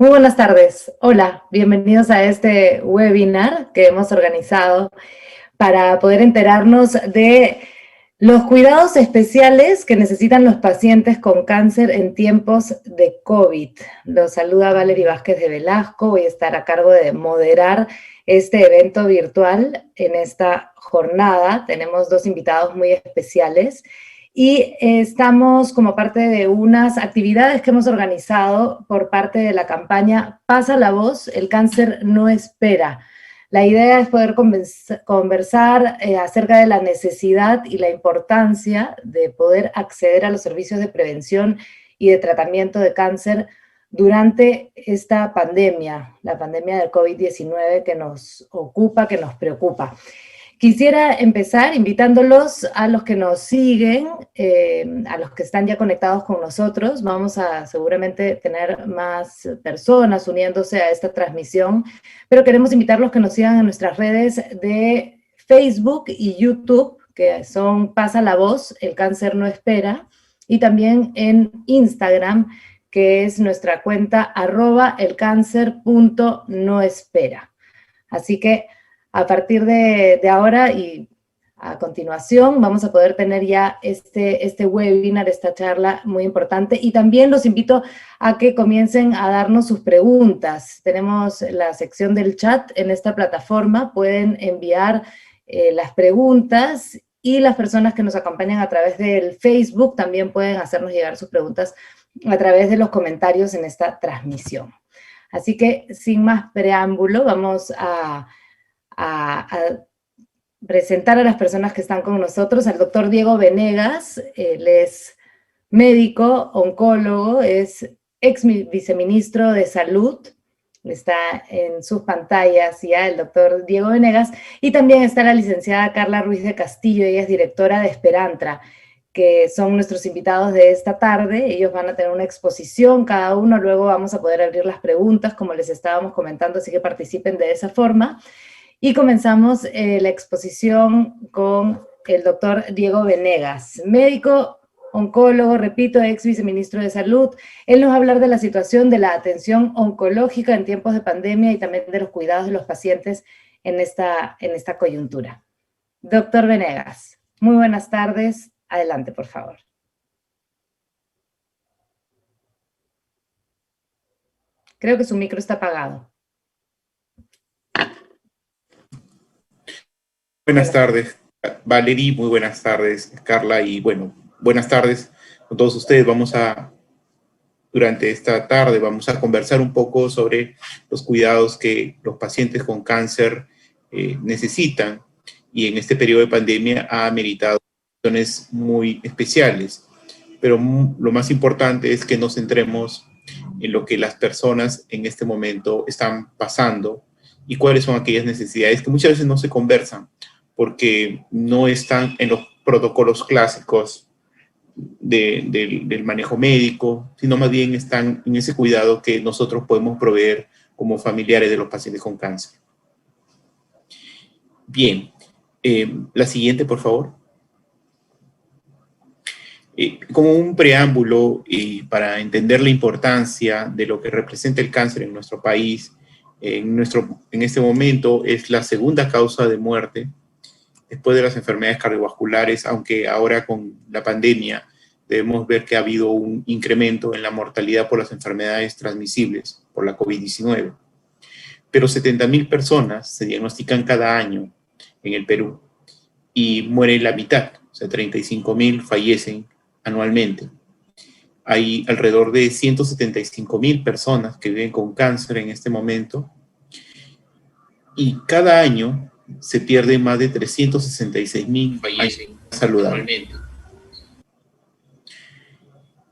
Muy buenas tardes. Hola, bienvenidos a este webinar que hemos organizado para poder enterarnos de los cuidados especiales que necesitan los pacientes con cáncer en tiempos de COVID. Los saluda Valerie Vázquez de Velasco. Voy a estar a cargo de moderar este evento virtual en esta jornada. Tenemos dos invitados muy especiales. Y estamos como parte de unas actividades que hemos organizado por parte de la campaña Pasa la voz, el cáncer no espera. La idea es poder conversar acerca de la necesidad y la importancia de poder acceder a los servicios de prevención y de tratamiento de cáncer durante esta pandemia, la pandemia del COVID-19 que nos ocupa, que nos preocupa. Quisiera empezar invitándolos a los que nos siguen, a los que están ya conectados con nosotros. Vamos a seguramente tener más personas uniéndose a esta transmisión, pero queremos invitarlos a que nos sigan en nuestras redes de Facebook y YouTube, que son Pasa la Voz, el cáncer no espera, y también en Instagram, que es nuestra cuenta @elcancer.noespera. Así que a partir de ahora y a continuación vamos a poder tener ya este webinar, esta charla muy importante, y también los invito a que comiencen a darnos sus preguntas. Tenemos la sección del chat en esta plataforma, pueden enviar las preguntas, y las personas que nos acompañan a través del Facebook también pueden hacernos llegar sus preguntas a través de los comentarios en esta transmisión. Así que sin más preámbulo vamos a presentar a las personas que están con nosotros, al doctor Diego Venegas. Él es médico, oncólogo, es ex viceministro de Salud, está en sus pantallas ya el doctor Diego Venegas, y también está la licenciada Carla Ruiz de Castillo. Ella es directora de Esperantra, que son nuestros invitados de esta tarde. Ellos van a tener una exposición cada uno, luego vamos a poder abrir las preguntas, como les estábamos comentando, así que participen de esa forma. Y comenzamos la exposición con el doctor Diego Venegas, médico, oncólogo, repito, ex viceministro de Salud. Él nos va a hablar de la situación de la atención oncológica en tiempos de pandemia y también de los cuidados de los pacientes en esta coyuntura. Doctor Venegas, muy buenas tardes. Adelante, por favor. Creo que su micro está apagado. Buenas tardes, Valerie, muy buenas tardes, Carla, y bueno, buenas tardes con todos ustedes. Durante esta tarde vamos a conversar un poco sobre los cuidados que los pacientes con cáncer necesitan, y en este periodo de pandemia ha meritado acciones muy especiales. Pero lo más importante es que nos centremos en lo que las personas en este momento están pasando y cuáles son aquellas necesidades que muchas veces no se conversan, porque no están en los protocolos clásicos del manejo médico, sino más bien están en ese cuidado que nosotros podemos proveer como familiares de los pacientes con cáncer. Bien, la siguiente, por favor. Como un preámbulo para entender la importancia de lo que representa el cáncer en nuestro país, en este momento es la segunda causa de muerte después de las enfermedades cardiovasculares, aunque ahora con la pandemia debemos ver que ha habido un incremento en la mortalidad por las enfermedades transmisibles por la COVID-19. Pero 70.000 personas se diagnostican cada año en el Perú y mueren la mitad, o sea, 35.000 fallecen anualmente. Hay alrededor de 175.000 personas que viven con cáncer en este momento, y cada año se pierden más de 366.000 fallecen saludables.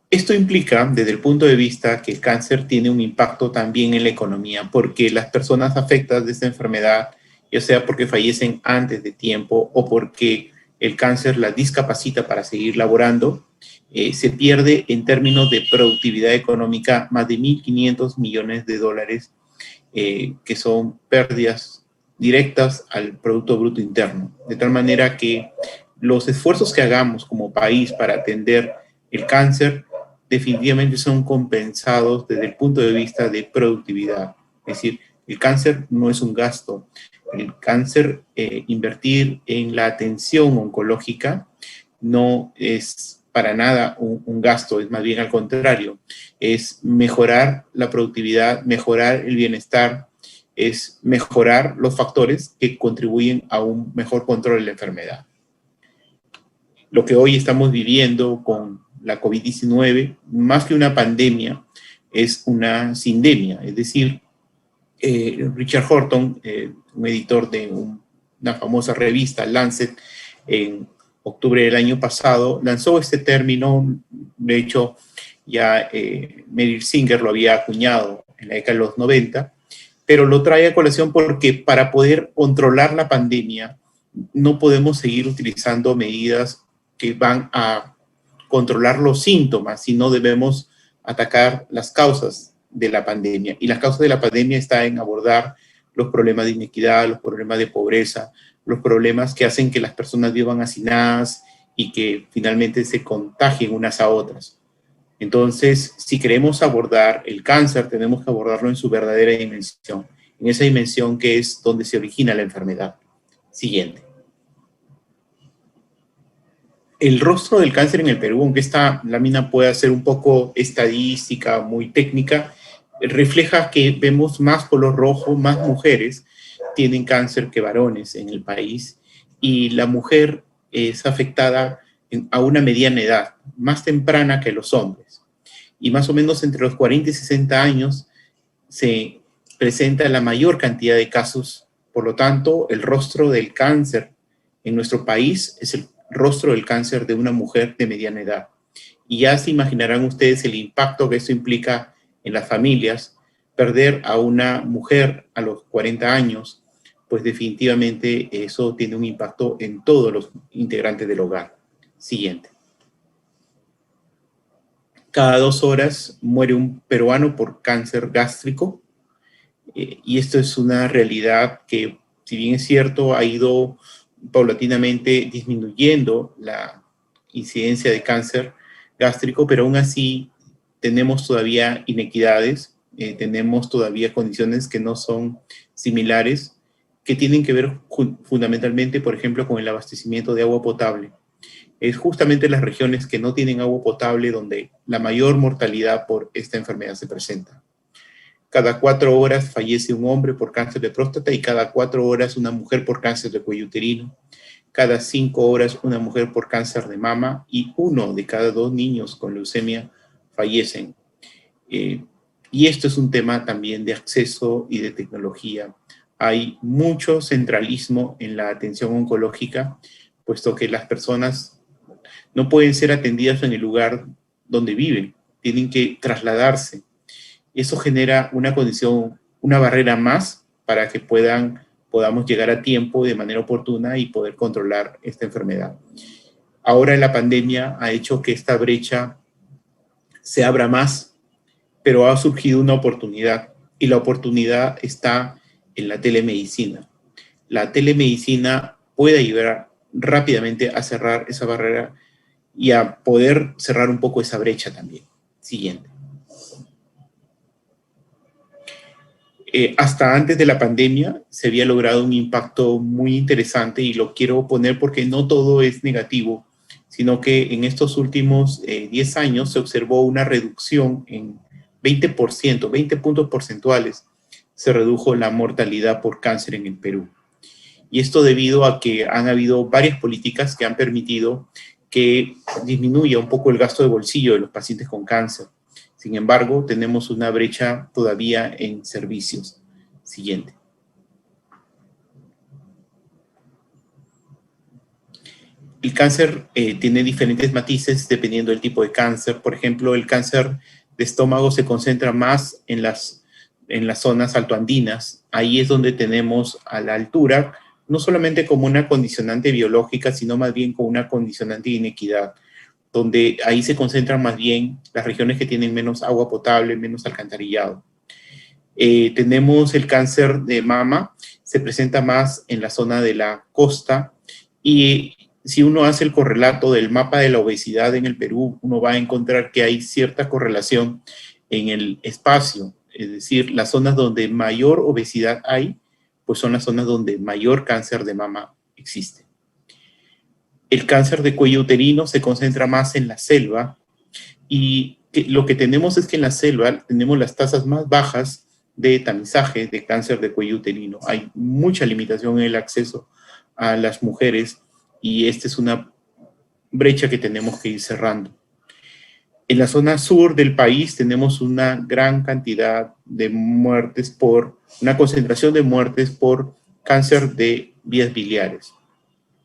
Esto implica, desde el punto de vista, que el cáncer tiene un impacto también en la economía, porque las personas afectadas de esta enfermedad, ya sea porque fallecen antes de tiempo o porque el cáncer las discapacita para seguir laborando, se pierde en términos de productividad económica más de 1.500 millones de dólares, que son pérdidas directas al Producto Bruto Interno. De tal manera que los esfuerzos que hagamos como país para atender el cáncer definitivamente son compensados desde el punto de vista de productividad. Es decir, el cáncer no es un gasto. El cáncer, invertir en la atención oncológica no es para nada un gasto, es más bien al contrario. Es mejorar la productividad, mejorar el bienestar, es mejorar los factores que contribuyen a un mejor control de la enfermedad. Lo que hoy estamos viviendo con la COVID-19, más que una pandemia, es una sindemia. Es decir, Richard Horton, un editor de una famosa revista, Lancet, en octubre del año pasado, lanzó este término. De hecho, ya Meryl Singer lo había acuñado en la década de los 90, pero lo trae a colación porque para poder controlar la pandemia no podemos seguir utilizando medidas que van a controlar los síntomas, sino debemos atacar las causas de la pandemia. Y las causas de la pandemia están en abordar los problemas de inequidad, los problemas de pobreza, los problemas que hacen que las personas vivan hacinadas y que finalmente se contagien unas a otras. Entonces, si queremos abordar el cáncer, tenemos que abordarlo en su verdadera dimensión, en esa dimensión que es donde se origina la enfermedad. Siguiente. El rostro del cáncer en el Perú, aunque esta lámina pueda ser un poco estadística, muy técnica, refleja que vemos más color rojo, más mujeres tienen cáncer que varones en el país, y la mujer es afectada a una mediana edad, más temprana que los hombres. Y más o menos entre los 40 y 60 años se presenta la mayor cantidad de casos. Por lo tanto, el rostro del cáncer en nuestro país es el rostro del cáncer de una mujer de mediana edad. Y ya se imaginarán ustedes el impacto que esto implica en las familias. Perder a una mujer a los 40 años, pues definitivamente eso tiene un impacto en todos los integrantes del hogar. Siguiente. Cada 2 horas muere un peruano por cáncer gástrico. Y esto es una realidad que, si bien es cierto, ha ido paulatinamente disminuyendo la incidencia de cáncer gástrico, pero aún así tenemos todavía inequidades, tenemos todavía condiciones que no son similares, que tienen que ver fundamentalmente, por ejemplo, con el abastecimiento de agua potable. Es justamente las regiones que no tienen agua potable donde la mayor mortalidad por esta enfermedad se presenta. Cada 4 horas fallece un hombre por cáncer de próstata y cada 4 horas una mujer por cáncer de cuello uterino. Cada 5 horas una mujer por cáncer de mama y 1 de cada 2 niños con leucemia fallecen. Y esto es un tema también de acceso y de tecnología. Hay mucho centralismo en la atención oncológica, puesto que las personas no pueden ser atendidas en el lugar donde viven, tienen que trasladarse. Eso genera una condición, una barrera más para que podamos llegar a tiempo de manera oportuna y poder controlar esta enfermedad. Ahora la pandemia ha hecho que esta brecha se abra más, pero ha surgido una oportunidad y la oportunidad está en la telemedicina. La telemedicina puede ayudar rápidamente a cerrar esa barrera y a poder cerrar un poco esa brecha también. Siguiente. Hasta antes de la pandemia se había logrado un impacto muy interesante y lo quiero poner porque no todo es negativo, sino que en estos últimos 10 años se observó una reducción en 20%, 20 puntos porcentuales se redujo la mortalidad por cáncer en el Perú. Y esto debido a que han habido varias políticas que han permitido que disminuya un poco el gasto de bolsillo de los pacientes con cáncer. Sin embargo, tenemos una brecha todavía en servicios. Siguiente. El cáncer tiene diferentes matices dependiendo del tipo de cáncer. Por ejemplo, el cáncer de estómago se concentra más en las zonas altoandinas. Ahí es donde tenemos a la altura, no solamente como una condicionante biológica, sino más bien como una condicionante de inequidad, donde ahí se concentran más bien las regiones que tienen menos agua potable, menos alcantarillado. Tenemos el cáncer de mama, se presenta más en la zona de la costa y si uno hace el correlato del mapa de la obesidad en el Perú, uno va a encontrar que hay cierta correlación en el espacio. Es decir, las zonas donde mayor obesidad hay, pues son las zonas donde mayor cáncer de mama existe. El cáncer de cuello uterino se concentra más en la selva y lo que tenemos es que en la selva tenemos las tasas más bajas de tamizaje de cáncer de cuello uterino. Hay mucha limitación en el acceso a las mujeres y esta es una brecha que tenemos que ir cerrando. En la zona sur del país tenemos una gran cantidad de muertes una concentración de muertes por cáncer de vías biliares.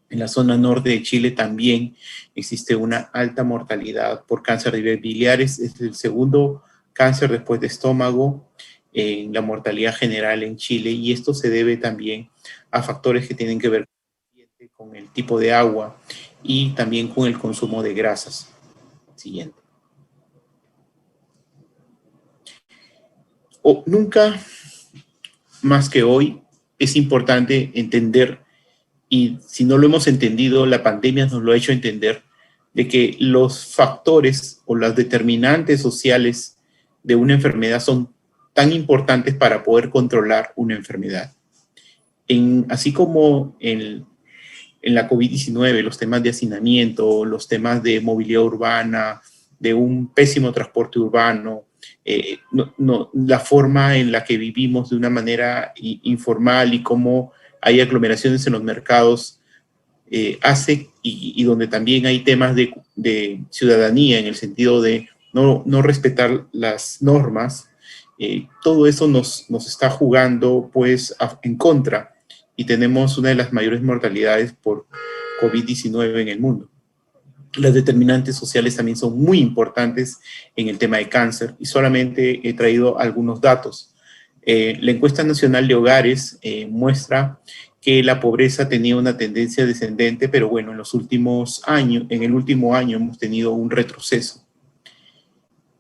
En la zona norte de Chile también existe una alta mortalidad por cáncer de vías biliares. Es el segundo cáncer después de estómago en la mortalidad general en Chile, y esto se debe también a factores que tienen que ver con el tipo de agua y también con el consumo de grasas. Siguiente. Nunca más que hoy es importante entender, y si no lo hemos entendido, la pandemia nos lo ha hecho entender, de que los factores o las determinantes sociales de una enfermedad son tan importantes para poder controlar una enfermedad. Así como en la COVID-19, los temas de hacinamiento, los temas de movilidad urbana, de un pésimo transporte urbano, la forma en la que vivimos de una manera informal y cómo hay aglomeraciones en los mercados, hace, y donde también hay temas de ciudadanía en el sentido de no respetar las normas, todo eso nos está jugando pues en contra, y tenemos una de las mayores mortalidades por COVID-19 en el mundo. Las determinantes sociales también son muy importantes en el tema de cáncer, y solamente he traído algunos datos. La encuesta nacional de hogares muestra que la pobreza tenía una tendencia descendente, pero bueno, en el último año hemos tenido un retroceso.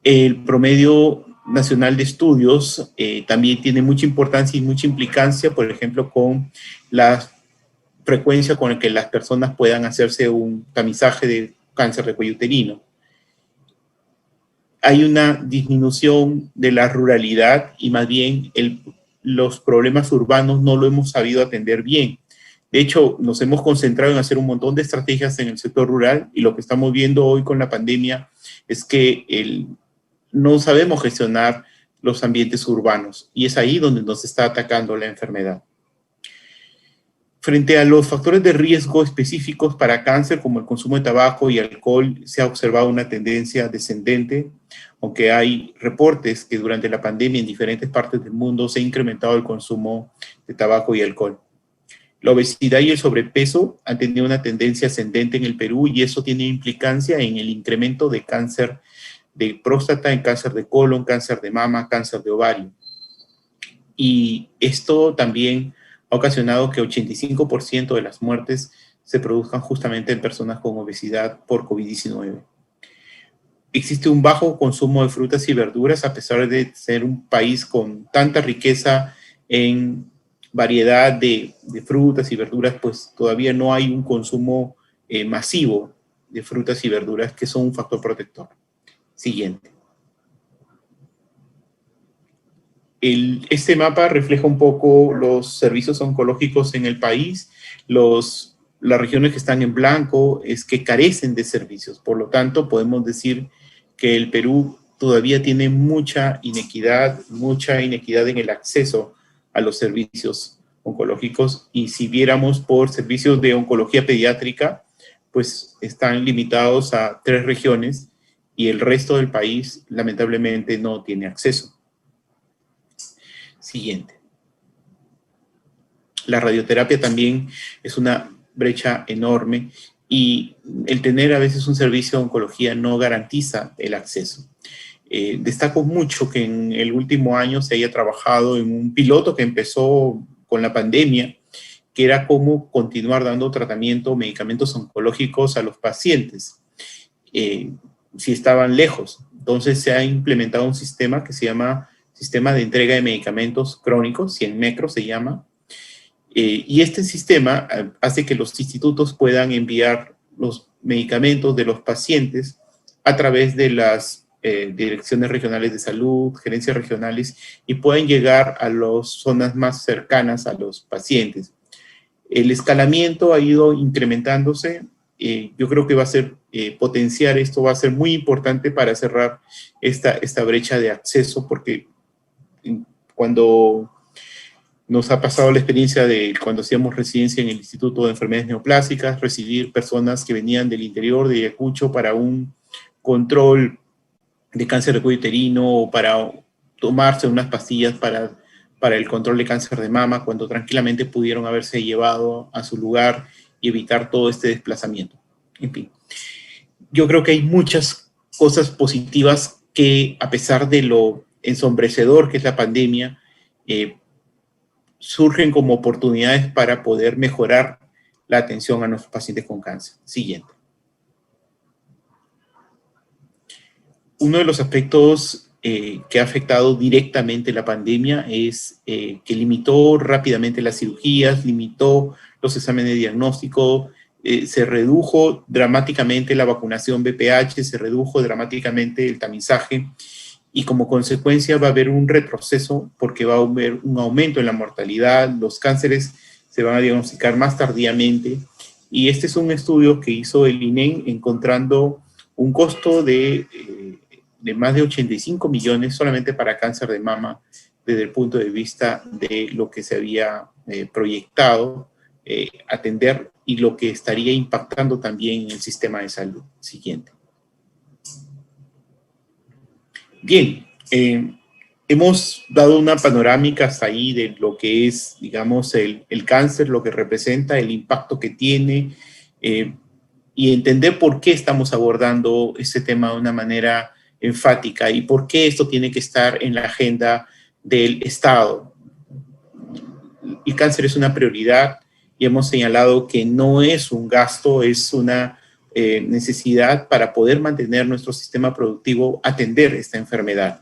El promedio nacional de estudios también tiene mucha importancia y mucha implicancia, por ejemplo, con la frecuencia con la que las personas puedan hacerse un tamizaje de cáncer de cuello uterino. Hay una disminución de la ruralidad y más bien los problemas urbanos no lo hemos sabido atender bien. De hecho, nos hemos concentrado en hacer un montón de estrategias en el sector rural, y lo que estamos viendo hoy con la pandemia es que no sabemos gestionar los ambientes urbanos, y es ahí donde nos está atacando la enfermedad. Frente a los factores de riesgo específicos para cáncer, como el consumo de tabaco y alcohol, se ha observado una tendencia descendente, aunque hay reportes que durante la pandemia en diferentes partes del mundo se ha incrementado el consumo de tabaco y alcohol. La obesidad y el sobrepeso han tenido una tendencia ascendente en el Perú, y eso tiene implicancia en el incremento de cáncer de próstata, en cáncer de colon, cáncer de mama, cáncer de ovario. Y esto también ha ocasionado que 85% de las muertes se produzcan justamente en personas con obesidad por COVID-19. Existe un bajo consumo de frutas y verduras, a pesar de ser un país con tanta riqueza en variedad de frutas y verduras, pues todavía no hay un consumo masivo de frutas y verduras, que son un factor protector. Siguiente. Este mapa refleja un poco los servicios oncológicos en el país. Las regiones que están en blanco es que carecen de servicios. Por lo tanto, podemos decir que el Perú todavía tiene mucha inequidad en el acceso a los servicios oncológicos. Y si viéramos por servicios de oncología pediátrica, pues están limitados a 3 regiones, y el resto del país lamentablemente no tiene acceso. Siguiente. La radioterapia también es una brecha enorme, y el tener a veces un servicio de oncología no garantiza el acceso. Destaco mucho que en el último año se haya trabajado en un piloto que empezó con la pandemia, que era cómo continuar dando tratamiento o medicamentos oncológicos a los pacientes si estaban lejos. Entonces se ha implementado un sistema que se llama Sistema de Entrega de Medicamentos Crónicos, CIENMECRO se llama, Y este sistema hace que los institutos puedan enviar los medicamentos de los pacientes a través de las direcciones regionales de salud, gerencias regionales, y pueden llegar a las zonas más cercanas a los pacientes. El escalamiento ha ido incrementándose. Yo creo que va a ser, potenciar esto va a ser muy importante para cerrar esta brecha de acceso, porque cuando nos ha pasado la experiencia de cuando hacíamos residencia en el Instituto de Enfermedades Neoplásicas, recibir personas que venían del interior de Ayacucho para un control de cáncer de cuello uterino o para tomarse unas pastillas para el control de cáncer de mama, cuando tranquilamente pudieron haberse llevado a su lugar y evitar todo este desplazamiento. En fin, yo creo que hay muchas cosas positivas que, a pesar de lo ensombrecedor que es la pandemia, surgen como oportunidades para poder mejorar la atención a nuestros pacientes con cáncer. Siguiente. Uno de los aspectos que ha afectado directamente la pandemia es que limitó rápidamente las cirugías, limitó los exámenes de diagnóstico, se redujo dramáticamente la vacunación VPH, se redujo dramáticamente el tamizaje, y como consecuencia va a haber un retroceso porque va a haber un aumento en la mortalidad, los cánceres se van a diagnosticar más tardíamente, y este es un estudio que hizo el INEM encontrando un costo de más de 85 millones solamente para cáncer de mama desde el punto de vista de lo que se había proyectado atender y lo que estaría impactando también en el sistema de salud. Siguiente. Bien, hemos dado una panorámica hasta ahí de lo que es, digamos, el cáncer, lo que representa, el impacto que tiene, y entender por qué estamos abordando este tema de una manera enfática y por qué esto tiene que estar en la agenda del Estado. El cáncer es una prioridad y hemos señalado que no es un gasto, es una necesidad para poder mantener nuestro sistema productivo, atender esta enfermedad.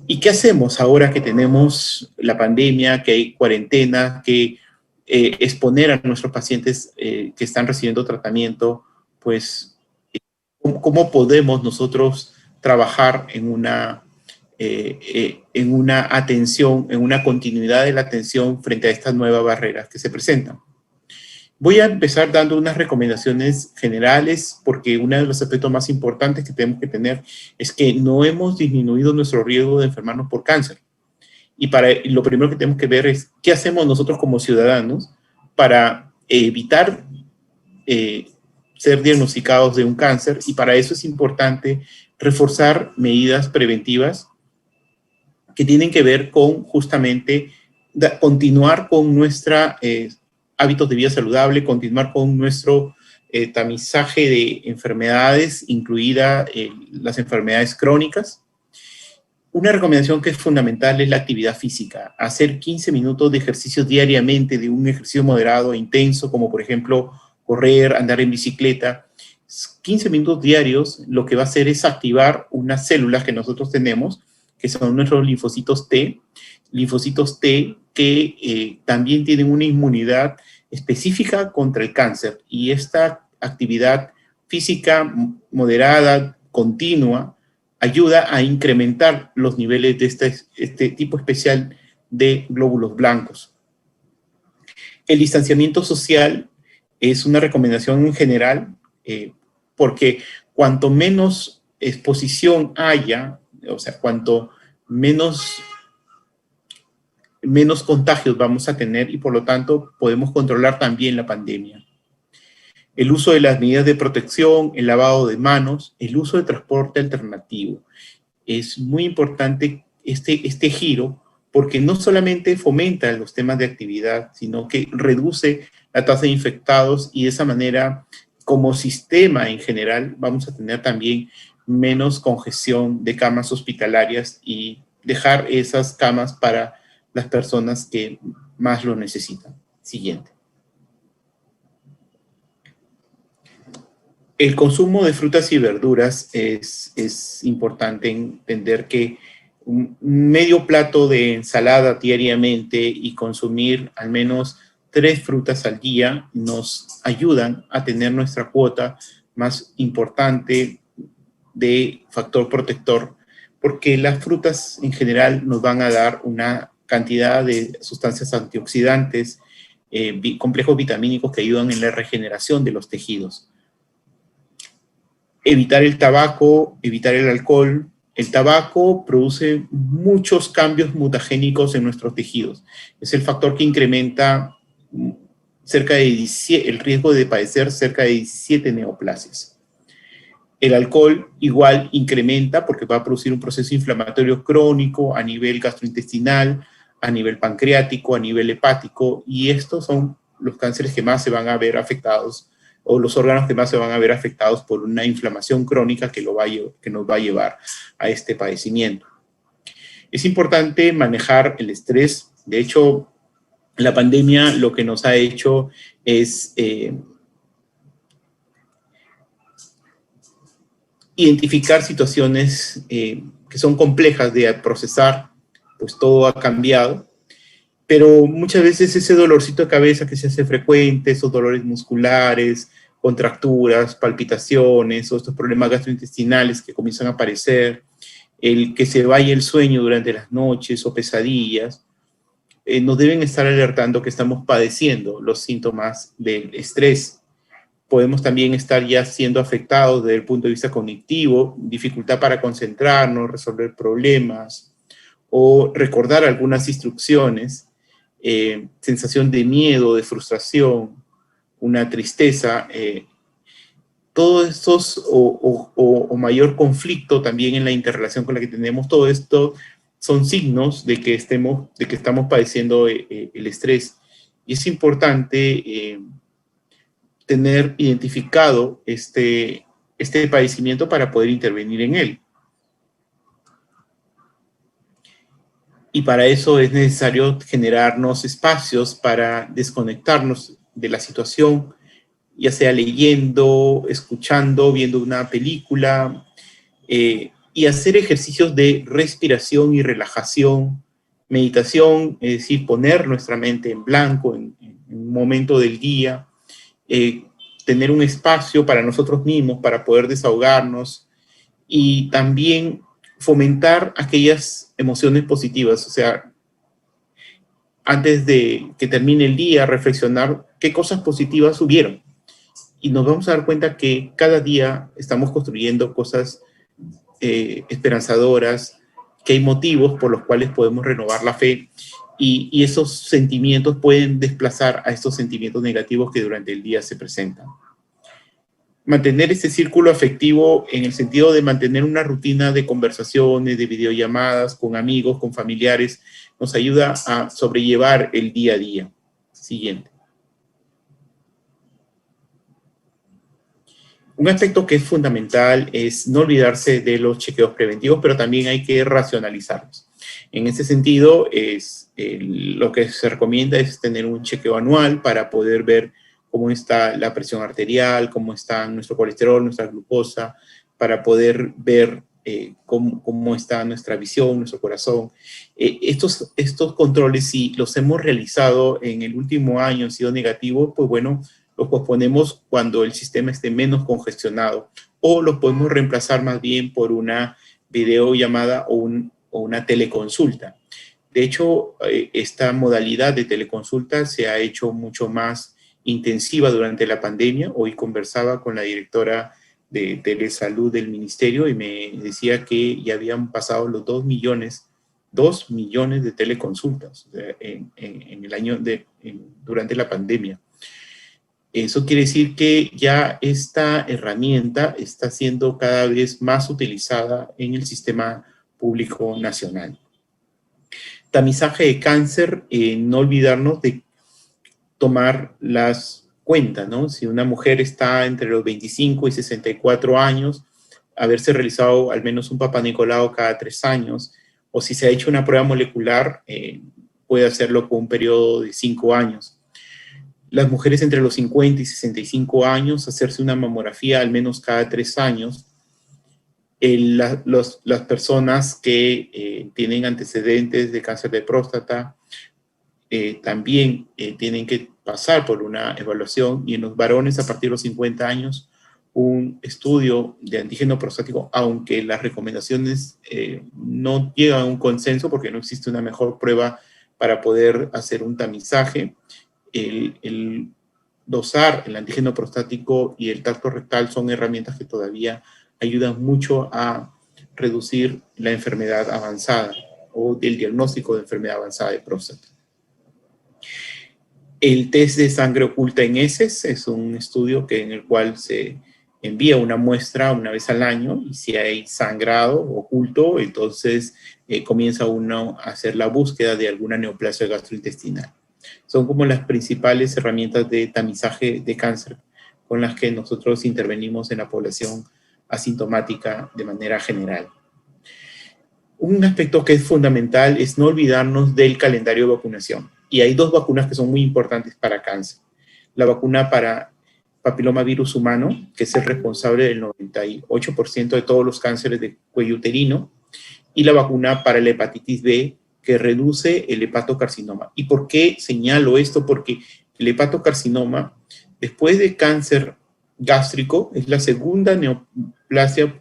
¿Y qué hacemos ahora que tenemos la pandemia, que hay cuarentena, que exponer a nuestros pacientes que están recibiendo tratamiento? Pues, ¿cómo podemos nosotros trabajar en una atención, en una continuidad de la atención frente a estas nuevas barreras que se presentan? Voy a empezar dando unas recomendaciones generales, porque uno de los aspectos más importantes que tenemos que tener es que no hemos disminuido nuestro riesgo de enfermarnos por cáncer. Y lo primero que tenemos que ver es qué hacemos nosotros como ciudadanos para evitar ser diagnosticados de un cáncer, y para eso es importante reforzar medidas preventivas que tienen que ver con justamente continuar con nuestra hábitos de vida saludable, continuar con nuestro tamizaje de enfermedades, incluida las enfermedades crónicas. Una recomendación que es fundamental es la actividad física. Hacer 15 minutos de ejercicio diariamente, de un ejercicio moderado e intenso, como por ejemplo correr, andar en bicicleta. 15 minutos diarios lo que va a hacer es activar unas células que nosotros tenemos, que son nuestros linfocitos T que también tienen una inmunidad específica contra el cáncer, y esta actividad física moderada, continua, ayuda a incrementar los niveles de este tipo especial de glóbulos blancos. El distanciamiento social es una recomendación en general, porque cuanto menos exposición haya, o sea, cuanto menos contagios vamos a tener, y por lo tanto podemos controlar también la pandemia. El uso de las medidas de protección, el lavado de manos, el uso de transporte alternativo. Es muy importante este giro, porque no solamente fomenta los temas de actividad, sino que reduce la tasa de infectados, y de esa manera, como sistema en general, vamos a tener también menos congestión de camas hospitalarias y dejar esas camas para las personas que más lo necesitan. Siguiente. El consumo de frutas y verduras es importante entender que un medio plato de ensalada diariamente y consumir al menos 3 frutas al día nos ayudan a tener nuestra cuota más importante de factor protector, porque las frutas en general nos van a dar una cantidad de sustancias antioxidantes, complejos vitamínicos que ayudan en la regeneración de los tejidos. Evitar el tabaco, evitar el alcohol. El tabaco produce muchos cambios mutagénicos en nuestros tejidos. Es el factor que incrementa el riesgo de padecer cerca de 17 neoplasias. El alcohol igual incrementa porque va a producir un proceso inflamatorio crónico a nivel gastrointestinal, a nivel pancreático, a nivel hepático, y estos son los cánceres que más se van a ver afectados, o los órganos que más se van a ver afectados por una inflamación crónica que nos va a llevar a este padecimiento. Es importante manejar el estrés. De hecho, la pandemia lo que nos ha hecho es identificar situaciones que son complejas de procesar, pues todo ha cambiado, pero muchas veces ese dolorcito de cabeza que se hace frecuente, esos dolores musculares, contracturas, palpitaciones, o estos problemas gastrointestinales que comienzan a aparecer, el que se vaya el sueño durante las noches o pesadillas, nos deben estar alertando que estamos padeciendo los síntomas del estrés. Podemos también estar ya siendo afectados desde el punto de vista cognitivo, dificultad para concentrarnos, resolver problemas o recordar algunas instrucciones, sensación de miedo, de frustración, una tristeza, todos estos o mayor conflicto también en la interrelación con la que tenemos, todo esto son signos de que estamos padeciendo el estrés. Y es importante tener identificado este padecimiento para poder intervenir en él. Y para eso es necesario generarnos espacios para desconectarnos de la situación, ya sea leyendo, escuchando, viendo una película, y hacer ejercicios de respiración y relajación, meditación, es decir, poner nuestra mente en blanco en un momento del día, tener un espacio para nosotros mismos, para poder desahogarnos, y también fomentar aquellas emociones positivas, o sea, antes de que termine el día, reflexionar qué cosas positivas hubieron. Y nos vamos a dar cuenta que cada día estamos construyendo cosas esperanzadoras, que hay motivos por los cuales podemos renovar la fe, y esos sentimientos pueden desplazar a estos sentimientos negativos que durante el día se presentan. Mantener este círculo afectivo en el sentido de mantener una rutina de conversaciones, de videollamadas con amigos, con familiares, nos ayuda a sobrellevar el día a día. Siguiente. Un aspecto que es fundamental es no olvidarse de los chequeos preventivos, pero también hay que racionalizarlos. En ese sentido, lo que se recomienda es tener un chequeo anual para poder ver cómo está la presión arterial, cómo está nuestro colesterol, nuestra glucosa, para poder ver cómo está nuestra visión, nuestro corazón. Estos controles, si los hemos realizado en el último año, han sido negativos, pues bueno, los posponemos cuando el sistema esté menos congestionado, o los podemos reemplazar más bien por una videollamada o una teleconsulta. De hecho, esta modalidad de teleconsulta se ha hecho mucho más intensiva durante la pandemia. Hoy conversaba con la directora de Telesalud del Ministerio y me decía que ya habían pasado los 2 millones de teleconsultas, o sea, en el año durante la pandemia. Eso quiere decir que ya esta herramienta está siendo cada vez más utilizada en el sistema público nacional. Tamizaje de cáncer, no olvidarnos de tomar las cuentas, ¿no? Si una mujer está entre los 25 y 64 años, haberse realizado al menos un Papá Nicolau cada 3 años, o si se ha hecho una prueba molecular, puede hacerlo con un periodo de 5 años. Las mujeres entre los 50 y 65 años, hacerse una mamografía al menos cada 3 años. las personas que tienen antecedentes de cáncer de próstata también tienen que pasar por una evaluación, y en los varones a partir de los 50 años un estudio de antígeno prostático, aunque las recomendaciones no llegan a un consenso porque no existe una mejor prueba para poder hacer un tamizaje. El dosar el antígeno prostático y el tacto rectal son herramientas que todavía ayudan mucho a reducir la enfermedad avanzada o el diagnóstico de enfermedad avanzada de próstata. El test de sangre oculta en heces es un estudio en el cual se envía una muestra una vez al año, y si hay sangrado oculto, entonces comienza uno a hacer la búsqueda de alguna neoplasia gastrointestinal. Son como las principales herramientas de tamizaje de cáncer con las que nosotros intervenimos en la población asintomática de manera general. Un aspecto que es fundamental es no olvidarnos del calendario de vacunación. Y hay dos vacunas que son muy importantes para cáncer. La vacuna para papilomavirus humano, que es el responsable del 98% de todos los cánceres de cuello uterino, y la vacuna para la hepatitis B, que reduce el hepatocarcinoma. ¿Y por qué señalo esto? Porque el hepatocarcinoma, después de cáncer gástrico, es la segunda neoplasia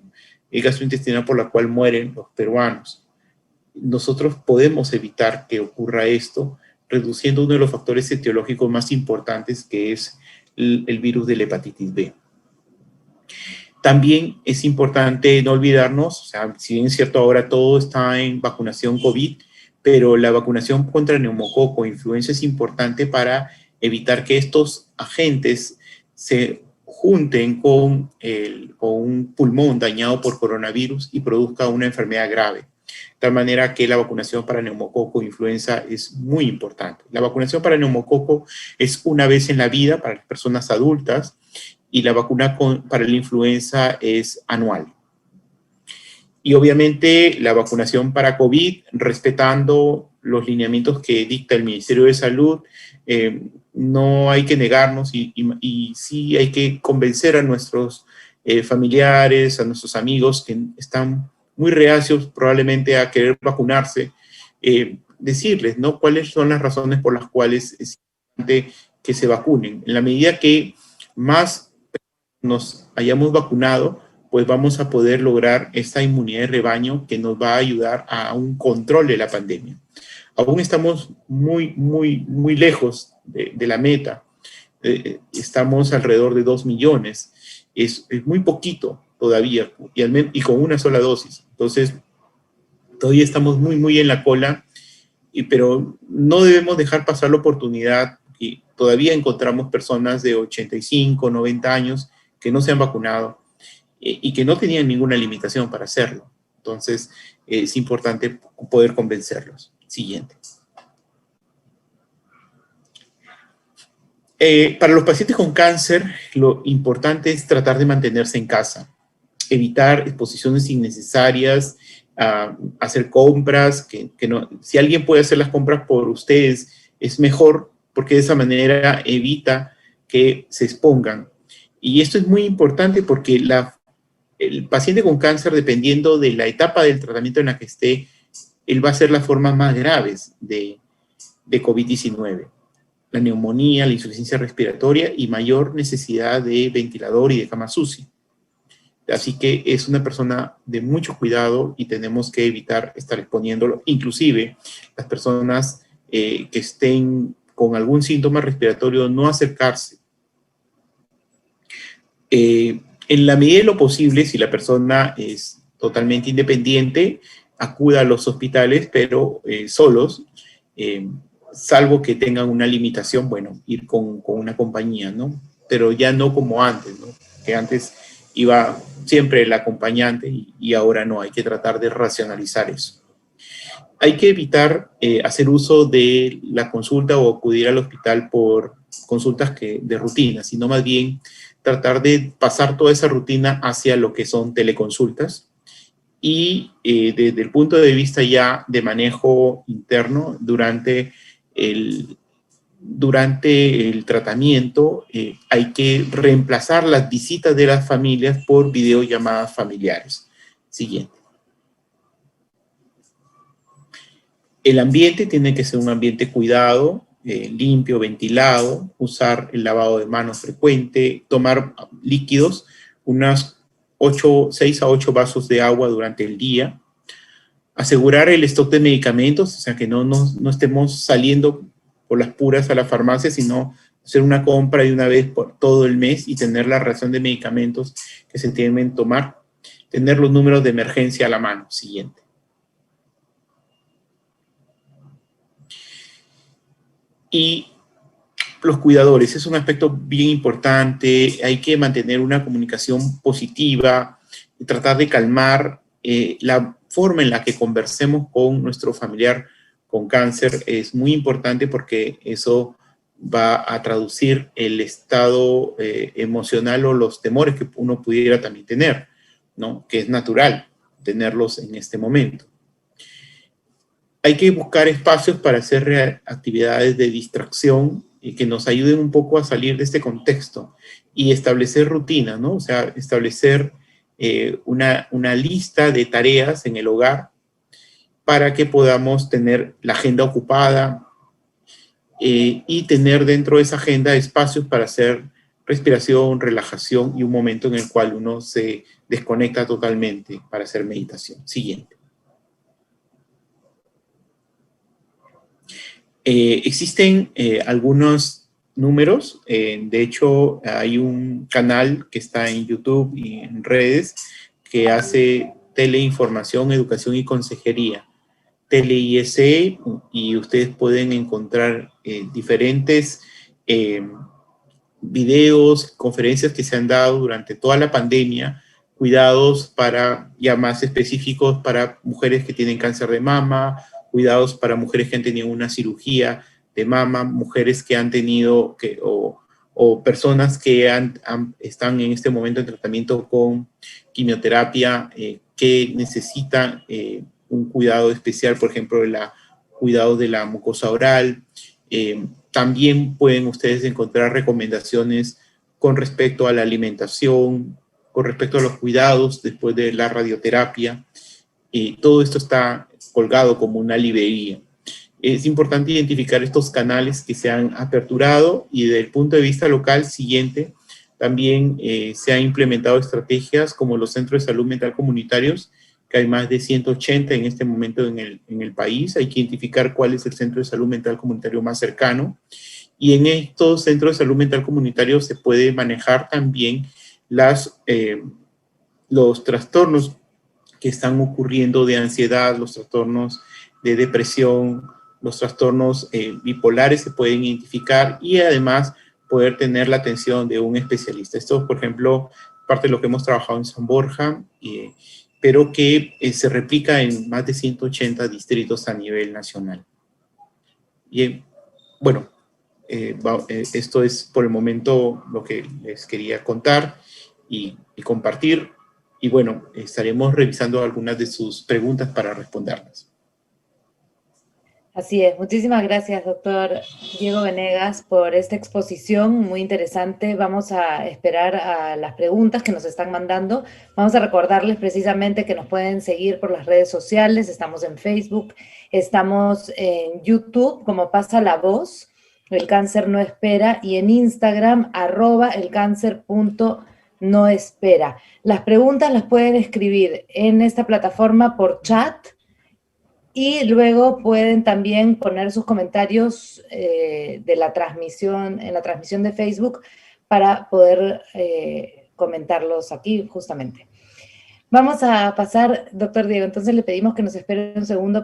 gastrointestinal por la cual mueren los peruanos. Nosotros podemos evitar que ocurra esto reduciendo uno de los factores etiológicos más importantes, que es el virus de la hepatitis B. También es importante no olvidarnos, o sea, si bien es cierto ahora todo está en vacunación COVID, pero la vacunación contra neumococo e influenza es importante para evitar que estos agentes se junten con un pulmón dañado por coronavirus y produzca una enfermedad grave. De tal manera que la vacunación para neumococo e influenza es muy importante. La vacunación para neumococo es una vez en la vida para las personas adultas, y la vacuna para la influenza es anual. Y obviamente la vacunación para COVID, respetando los lineamientos que dicta el Ministerio de Salud, no hay que negarnos y sí hay que convencer a nuestros familiares, a nuestros amigos que están muy reacios probablemente a querer vacunarse, decirles, ¿no?, cuáles son las razones por las cuales es importante que se vacunen. En la medida que más nos hayamos vacunado, pues vamos a poder lograr esta inmunidad de rebaño que nos va a ayudar a un control de la pandemia. Aún estamos muy lejos de la meta. Estamos alrededor de 2 millones. Es muy poquito todavía, y con una sola dosis. Entonces, todavía estamos muy en la cola, pero no debemos dejar pasar la oportunidad, y todavía encontramos personas de 85, 90 años que no se han vacunado y que no tenían ninguna limitación para hacerlo. Entonces, es importante poder convencerlos. Siguiente. Para los pacientes con cáncer, lo importante es tratar de mantenerse en casa, evitar exposiciones innecesarias, hacer compras, que no, si alguien puede hacer las compras por ustedes, es mejor, porque de esa manera evita que se expongan. Y esto es muy importante porque el paciente con cáncer, dependiendo de la etapa del tratamiento en la que esté, él va a ser las formas más graves de COVID-19. La neumonía, la insuficiencia respiratoria y mayor necesidad de ventilador y de cama SUSI. Así que es una persona de mucho cuidado y tenemos que evitar estar exponiéndolo. Inclusive las personas que estén con algún síntoma respiratorio, no acercarse. En la medida de lo posible, si la persona es totalmente independiente, acuda a los hospitales, pero solos, salvo que tengan una limitación, bueno, ir con una compañía, ¿no? Pero ya no como antes, ¿no? Que antes iba siempre el acompañante y ahora no, hay que tratar de racionalizar eso. Hay que evitar hacer uso de la consulta o acudir al hospital por consultas de rutina, sino más bien tratar de pasar toda esa rutina hacia lo que son teleconsultas y desde el punto de vista ya de manejo interno durante el tratamiento, hay que reemplazar las visitas de las familias por videollamadas familiares. Siguiente. El ambiente tiene que ser un ambiente cuidado, limpio, ventilado, usar el lavado de manos frecuente, tomar líquidos, unas 6 a 8 vasos de agua durante el día, asegurar el stock de medicamentos, o sea, que no estemos saliendo por las puras a la farmacia, sino hacer una compra de una vez por todo el mes y tener la ración de medicamentos que se deben tomar, tener los números de emergencia a la mano. Siguiente. Y los cuidadores, es un aspecto bien importante, hay que mantener una comunicación positiva y tratar de calmar la forma en la que conversemos con nuestro familiar con cáncer es muy importante porque eso va a traducir el estado emocional o los temores que uno pudiera también tener, ¿no? Que es natural tenerlos en este momento. Hay que buscar espacios para hacer actividades de distracción y que nos ayuden un poco a salir de este contexto y establecer rutinas, ¿no? O sea, establecer una lista de tareas en el hogar para que podamos tener la agenda ocupada y tener dentro de esa agenda espacios para hacer respiración, relajación y un momento en el cual uno se desconecta totalmente para hacer meditación. Siguiente. Existen algunos números, de hecho hay un canal que está en YouTube y en redes que hace teleinformación, educación y consejería, TeleIS, y ustedes pueden encontrar diferentes videos, conferencias que se han dado durante toda la pandemia, cuidados para ya más específicos para mujeres que tienen cáncer de mama, cuidados para mujeres que han tenido una cirugía de mama, mujeres que han tenido, o personas que están en este momento en tratamiento con quimioterapia, que necesitan un cuidado especial, por ejemplo, cuidado de la mucosa oral. También pueden ustedes encontrar recomendaciones con respecto a la alimentación, con respecto a los cuidados después de la radioterapia. Todo esto está colgado como una librería. Es importante identificar estos canales que se han aperturado y desde el punto de vista local, siguiente, también se han implementado estrategias como los centros de salud mental comunitarios, que hay más de 180 en este momento en el país. Hay que identificar cuál es el centro de salud mental comunitario más cercano. Y en estos centros de salud mental comunitario se puede manejar también los trastornos que están ocurriendo de ansiedad, los trastornos de depresión, los trastornos bipolares se pueden identificar y además poder tener la atención de un especialista. Esto, por ejemplo, parte de lo que hemos trabajado en San Borja, pero que se replica en más de 180 distritos a nivel nacional. Y bueno, esto es por el momento lo que les quería contar y compartir. Y bueno, estaremos revisando algunas de sus preguntas para responderlas. Así es. Muchísimas gracias, doctor Diego Venegas, por esta exposición muy interesante. Vamos a esperar a las preguntas que nos están mandando. Vamos a recordarles precisamente que nos pueden seguir por las redes sociales. Estamos en Facebook, estamos en YouTube, como Pasa la Voz, El Cáncer No Espera, y en Instagram, @elcancer.noespera. Las preguntas las pueden escribir en esta plataforma por chat, y luego pueden también poner sus comentarios de la transmisión, en la transmisión de Facebook, para poder comentarlos aquí justamente. Vamos a pasar, doctor Diego, entonces le pedimos que nos espere un segundo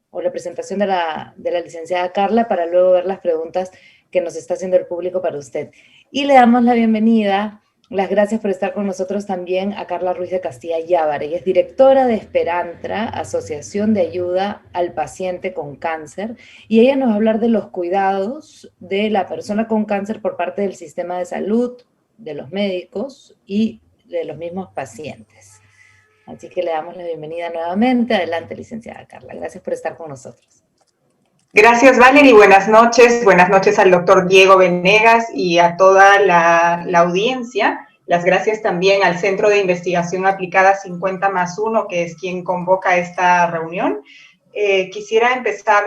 o la presentación de la licenciada Carla, para luego ver las preguntas que nos está haciendo el público para usted. Y le damos la bienvenida, las gracias por estar con nosotros también, a Carla Ruiz de Castilla Yávar. Ella es directora de Esperantra, Asociación de Ayuda al Paciente con Cáncer, y ella nos va a hablar de los cuidados de la persona con cáncer por parte del sistema de salud, de los médicos y de los mismos pacientes. Así que le damos la bienvenida nuevamente. Adelante, licenciada Carla. Gracias por estar con nosotros. Gracias, Valerie. Buenas noches. Buenas noches al doctor Diego Venegas y a toda la audiencia. Las gracias también al Centro de Investigación Aplicada 50+1, que es quien convoca esta reunión. Quisiera empezar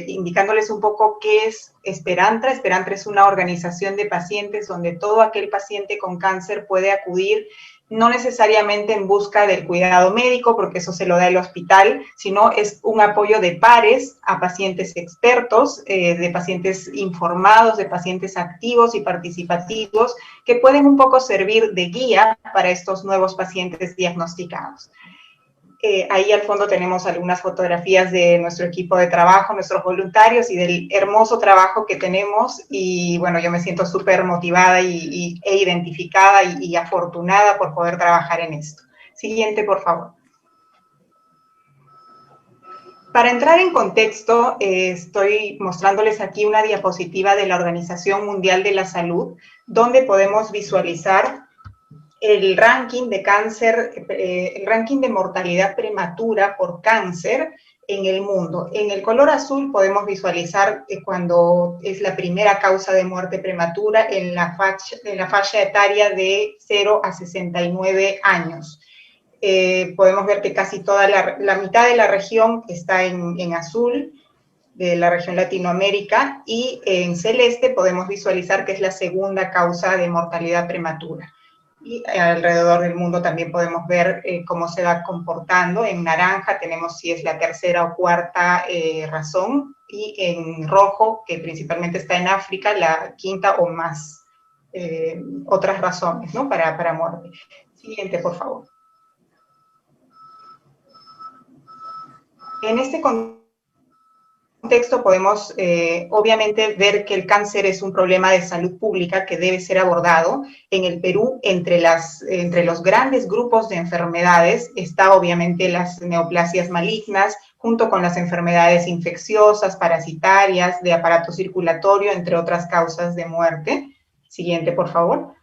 indicándoles un poco qué es Esperantra. Esperantra es una organización de pacientes donde todo aquel paciente con cáncer puede acudir, no necesariamente en busca del cuidado médico, porque eso se lo da el hospital, sino es un apoyo de pares a pacientes expertos, de pacientes informados, de pacientes activos y participativos, que pueden un poco servir de guía para estos nuevos pacientes diagnosticados. Ahí al fondo tenemos algunas fotografías de nuestro equipo de trabajo, nuestros voluntarios y del hermoso trabajo que tenemos, y bueno, yo me siento súper motivada e identificada y afortunada por poder trabajar en esto. Siguiente, por favor. Para entrar en contexto, estoy mostrándoles aquí una diapositiva de la Organización Mundial de la Salud, donde podemos visualizar el ranking de cáncer, el ranking de mortalidad prematura por cáncer en el mundo. En el color azul podemos visualizar cuando es la primera causa de muerte prematura en la falla etaria de 0 a 69 años. Podemos ver que casi toda la mitad de la región está en azul, de la región Latinoamérica, y en celeste podemos visualizar que es la segunda causa de mortalidad prematura. Y alrededor del mundo también podemos ver cómo se va comportando. En naranja tenemos si es la tercera o cuarta razón, y en rojo, que principalmente está en África, la quinta o más otras razones, ¿no? para muerte. Siguiente, por favor. En este contexto podemos obviamente ver que el cáncer es un problema de salud pública que debe ser abordado. En el Perú, entre los grandes grupos de enfermedades, está obviamente las neoplasias malignas, junto con las enfermedades infecciosas, parasitarias, de aparato circulatorio, entre otras causas de muerte. Siguiente, por favor.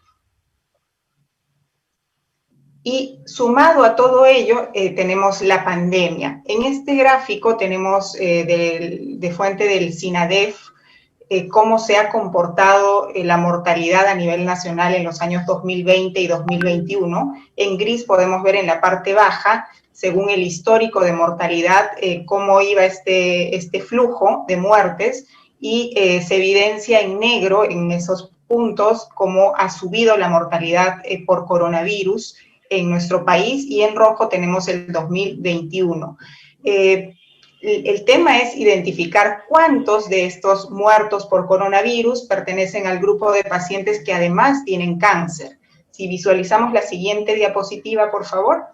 Y sumado a todo ello, tenemos la pandemia. En este gráfico tenemos de fuente del SINADEF cómo se ha comportado la mortalidad a nivel nacional en los años 2020 y 2021. En gris podemos ver en la parte baja, según el histórico de mortalidad, cómo iba este flujo de muertes, y se evidencia en negro en esos puntos cómo ha subido la mortalidad por coronavirus en nuestro país, y en rojo tenemos el 2021. El tema es identificar cuántos de estos muertos por coronavirus pertenecen al grupo de pacientes que además tienen cáncer. Si visualizamos la siguiente diapositiva, por favor.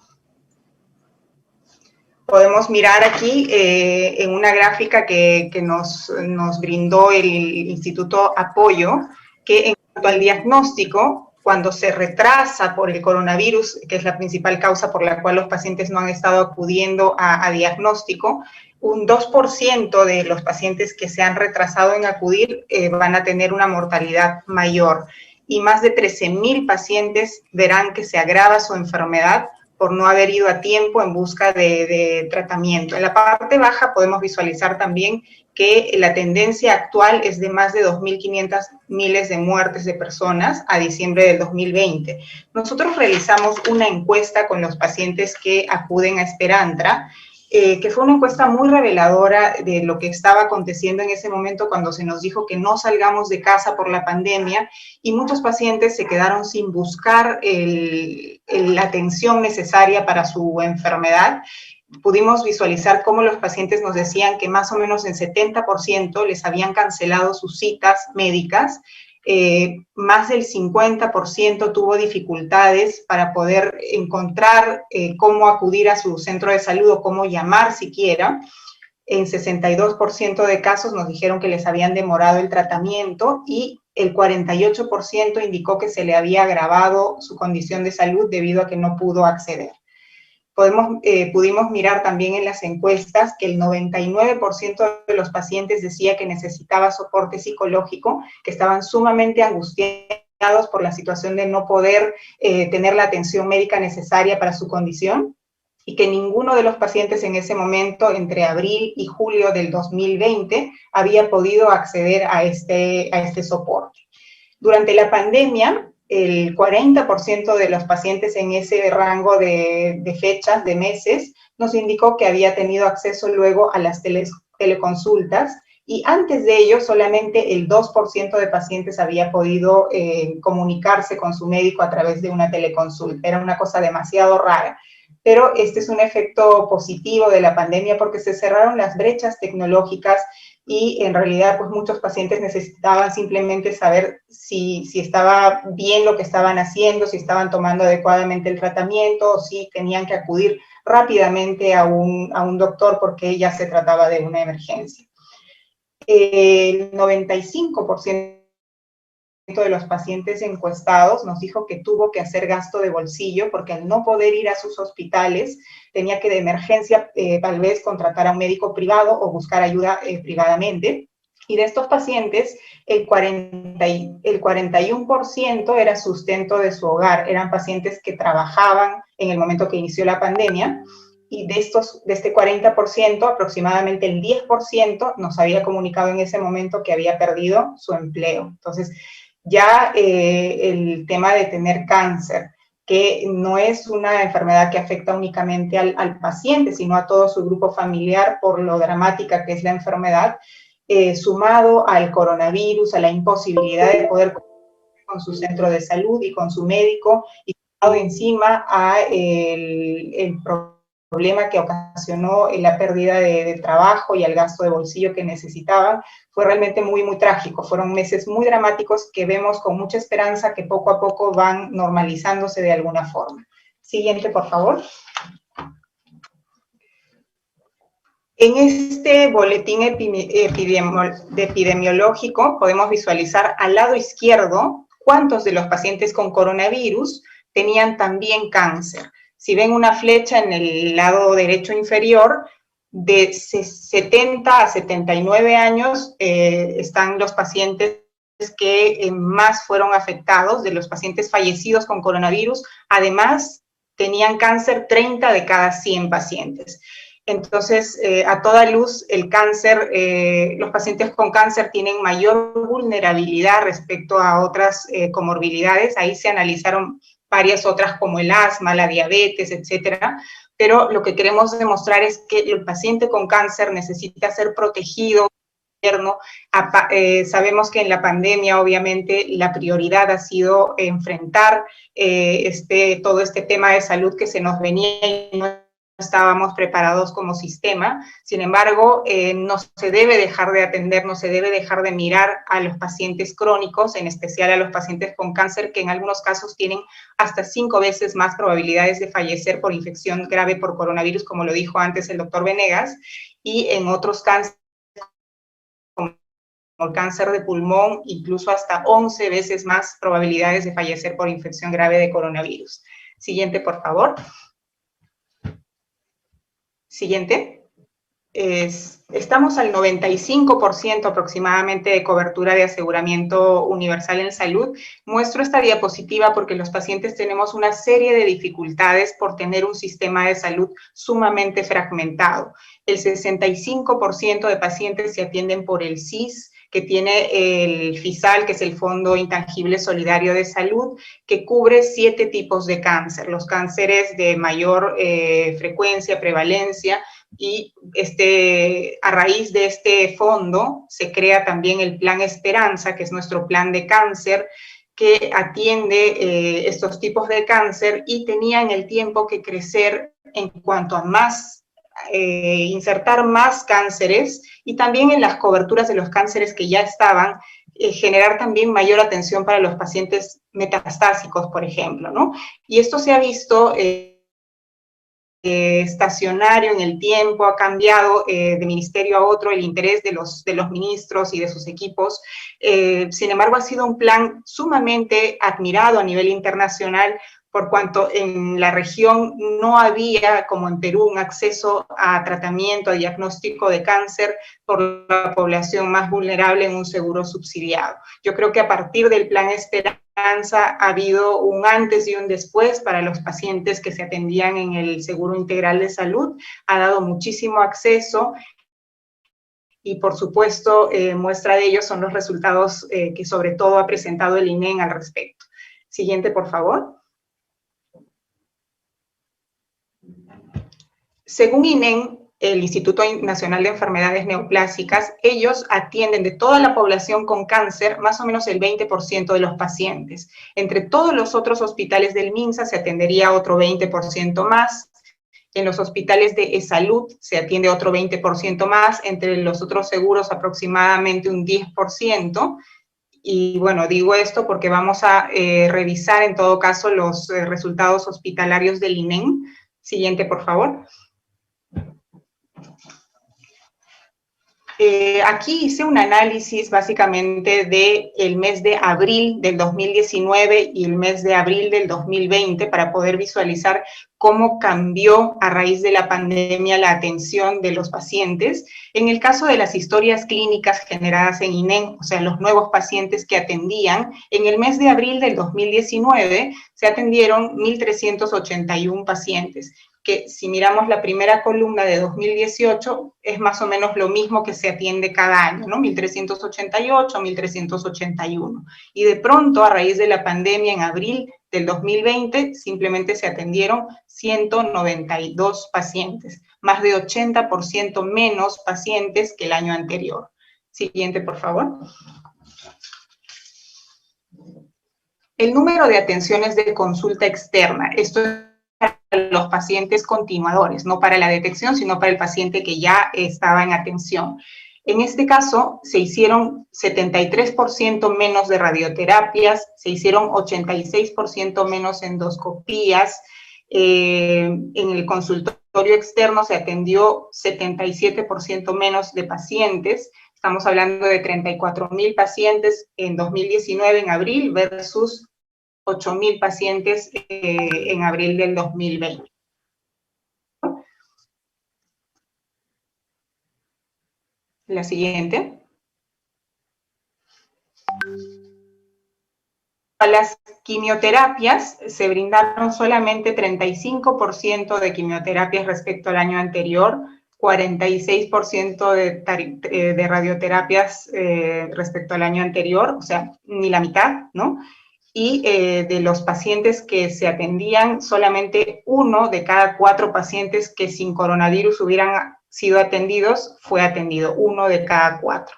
Podemos mirar aquí en una gráfica que nos brindó el Instituto Apoyo, que en cuanto al diagnóstico, cuando se retrasa por el coronavirus, que es la principal causa por la cual los pacientes no han estado acudiendo a diagnóstico, un 2% de los pacientes que se han retrasado en acudir van a tener una mortalidad mayor, y más de 13.000 pacientes verán que se agrava su enfermedad por no haber ido a tiempo en busca de tratamiento. En la parte baja podemos visualizar también que la tendencia actual es de más de 2.500 miles de muertes de personas a diciembre del 2020. Nosotros realizamos una encuesta con los pacientes que acuden a Esperantra, que fue una encuesta muy reveladora de lo que estaba aconteciendo en ese momento cuando se nos dijo que no salgamos de casa por la pandemia, y muchos pacientes se quedaron sin buscar la atención necesaria para su enfermedad. Pudimos visualizar cómo los pacientes nos decían que más o menos en 70% les habían cancelado sus citas médicas, más del 50% tuvo dificultades para poder encontrar cómo acudir a su centro de salud o cómo llamar siquiera. En 62% de casos nos dijeron que les habían demorado el tratamiento, y el 48% indicó que se le había agravado su condición de salud debido a que no pudo acceder. Pudimos mirar también en las encuestas que el 99% de los pacientes decía que necesitaba soporte psicológico, que estaban sumamente angustiados por la situación de no poder tener la atención médica necesaria para su condición, y que ninguno de los pacientes en ese momento, entre abril y julio del 2020, había podido acceder a este soporte. Durante la pandemia, el 40% de los pacientes en ese rango de fechas, de meses, nos indicó que había tenido acceso luego a las teleconsultas, y antes de ello solamente el 2% de pacientes había podido comunicarse con su médico a través de una teleconsulta. Era una cosa demasiado rara. Pero este es un efecto positivo de la pandemia porque se cerraron las brechas tecnológicas y en realidad pues muchos pacientes necesitaban simplemente saber si estaba bien lo que estaban haciendo, si estaban tomando adecuadamente el tratamiento o si tenían que acudir rápidamente a un doctor porque ya se trataba de una emergencia. El 95% de los pacientes encuestados nos dijo que tuvo que hacer gasto de bolsillo porque al no poder ir a sus hospitales tenía que de emergencia tal vez contratar a un médico privado o buscar ayuda privadamente. Y de estos pacientes, el 41% era sustento de su hogar, eran pacientes que trabajaban en el momento que inició la pandemia, y de este 40%, aproximadamente el 10% nos había comunicado en ese momento que había perdido su empleo. Entonces, ya el tema de tener cáncer, que no es una enfermedad que afecta únicamente al paciente, sino a todo su grupo familiar por lo dramática que es la enfermedad, sumado al coronavirus, a la imposibilidad de poder con su centro de salud y con su médico, y sumado encima a el problema que ocasionó la pérdida de trabajo y el gasto de bolsillo que necesitaban, fue realmente muy, muy trágico. Fueron meses muy dramáticos que vemos con mucha esperanza que poco a poco van normalizándose de alguna forma. Siguiente, por favor. En este boletín epidemiológico podemos visualizar al lado izquierdo cuántos de los pacientes con coronavirus tenían también cáncer. Si ven una flecha en el lado derecho inferior, de 70 a 79 años están los pacientes que más fueron afectados, de los pacientes fallecidos con coronavirus. Además, tenían cáncer 30 de cada 100 pacientes. Entonces, a toda luz, el cáncer, los pacientes con cáncer tienen mayor vulnerabilidad respecto a otras comorbilidades. Ahí se analizaron varias otras como el asma, la diabetes, etcétera. Pero lo que queremos demostrar es que el paciente con cáncer necesita ser protegido. Sabemos que en la pandemia, obviamente, la prioridad ha sido enfrentar todo este tema de salud que se nos venía y no estábamos preparados como sistema. Sin embargo, no se debe dejar de atender, no se debe dejar de mirar a los pacientes crónicos, en especial a los pacientes con cáncer, que en algunos casos tienen hasta 5 veces más probabilidades de fallecer por infección grave por coronavirus, como lo dijo antes el doctor Venegas, y en otros cánceres, como el cáncer de pulmón, incluso hasta 11 veces más probabilidades de fallecer por infección grave de coronavirus. Siguiente, por favor. Siguiente. Estamos al 95% aproximadamente de cobertura de aseguramiento universal en salud. Muestro esta diapositiva porque los pacientes tenemos una serie de dificultades por tener un sistema de salud sumamente fragmentado. El 65% de pacientes se atienden por el SIS, que tiene el FISAL, que es el Fondo Intangible Solidario de Salud, que cubre 7 tipos de cáncer, los cánceres de mayor frecuencia, prevalencia, y a raíz de este fondo se crea también el Plan Esperanza, que es nuestro plan de cáncer, que atiende estos tipos de cáncer, y tenía en el tiempo que crecer en cuanto a insertar más cánceres, y también en las coberturas de los cánceres que ya estaban, generar también mayor atención para los pacientes metastásicos, por ejemplo, ¿no? Y esto se ha visto estacionario en el tiempo, ha cambiado de ministerio a otro el interés de los ministros y de sus equipos. Sin embargo, ha sido un plan sumamente admirado a nivel internacional, por cuanto en la región no había, como en Perú, un acceso a tratamiento, a diagnóstico de cáncer por la población más vulnerable en un seguro subsidiado. Yo creo que a partir del Plan Esperanza ha habido un antes y un después para los pacientes que se atendían en el Seguro Integral de Salud, ha dado muchísimo acceso, y por supuesto muestra de ello son los resultados que sobre todo ha presentado el INEN al respecto. Siguiente, por favor. Según INEN, el Instituto Nacional de Enfermedades Neoplásicas, ellos atienden de toda la población con cáncer más o menos el 20% de los pacientes. Entre todos los otros hospitales del MINSA se atendería otro 20% más. En los hospitales de eSalud se atiende otro 20% más, entre los otros seguros aproximadamente un 10%. Y bueno, digo esto porque vamos a revisar en todo caso los resultados hospitalarios del INEN. Siguiente, por favor. Aquí hice un análisis básicamente del mes de abril del 2019 y el mes de abril del 2020 para poder visualizar cómo cambió a raíz de la pandemia la atención de los pacientes. En el caso de las historias clínicas generadas en INEN, o sea, los nuevos pacientes que atendían, en el mes de abril del 2019 se atendieron 1.381 pacientes, que si miramos la primera columna de 2018, es más o menos lo mismo que se atiende cada año, ¿no? 1.388, 1.381. Y de pronto, a raíz de la pandemia, en abril del 2020, simplemente se atendieron 192 pacientes, más de 80% menos pacientes que el año anterior. Siguiente, por favor. El número de atenciones de consulta externa, esto es para los pacientes continuadores, no para la detección, sino para el paciente que ya estaba en atención. En este caso, se hicieron 73% menos de radioterapias, se hicieron 86% menos endoscopías, en el consultorio externo se atendió 77% menos de pacientes. Estamos hablando de 34.000 pacientes en 2019, en abril, versus 8.000 pacientes en abril del 2020. La siguiente. A las quimioterapias se brindaron solamente 35% de quimioterapias respecto al año anterior, 46% de radioterapias respecto al año anterior, o sea, ni la mitad, ¿no? Y de los pacientes que se atendían, solamente 1 de cada 4 pacientes que sin coronavirus hubieran sido atendidos fue atendido, 1 de cada 4.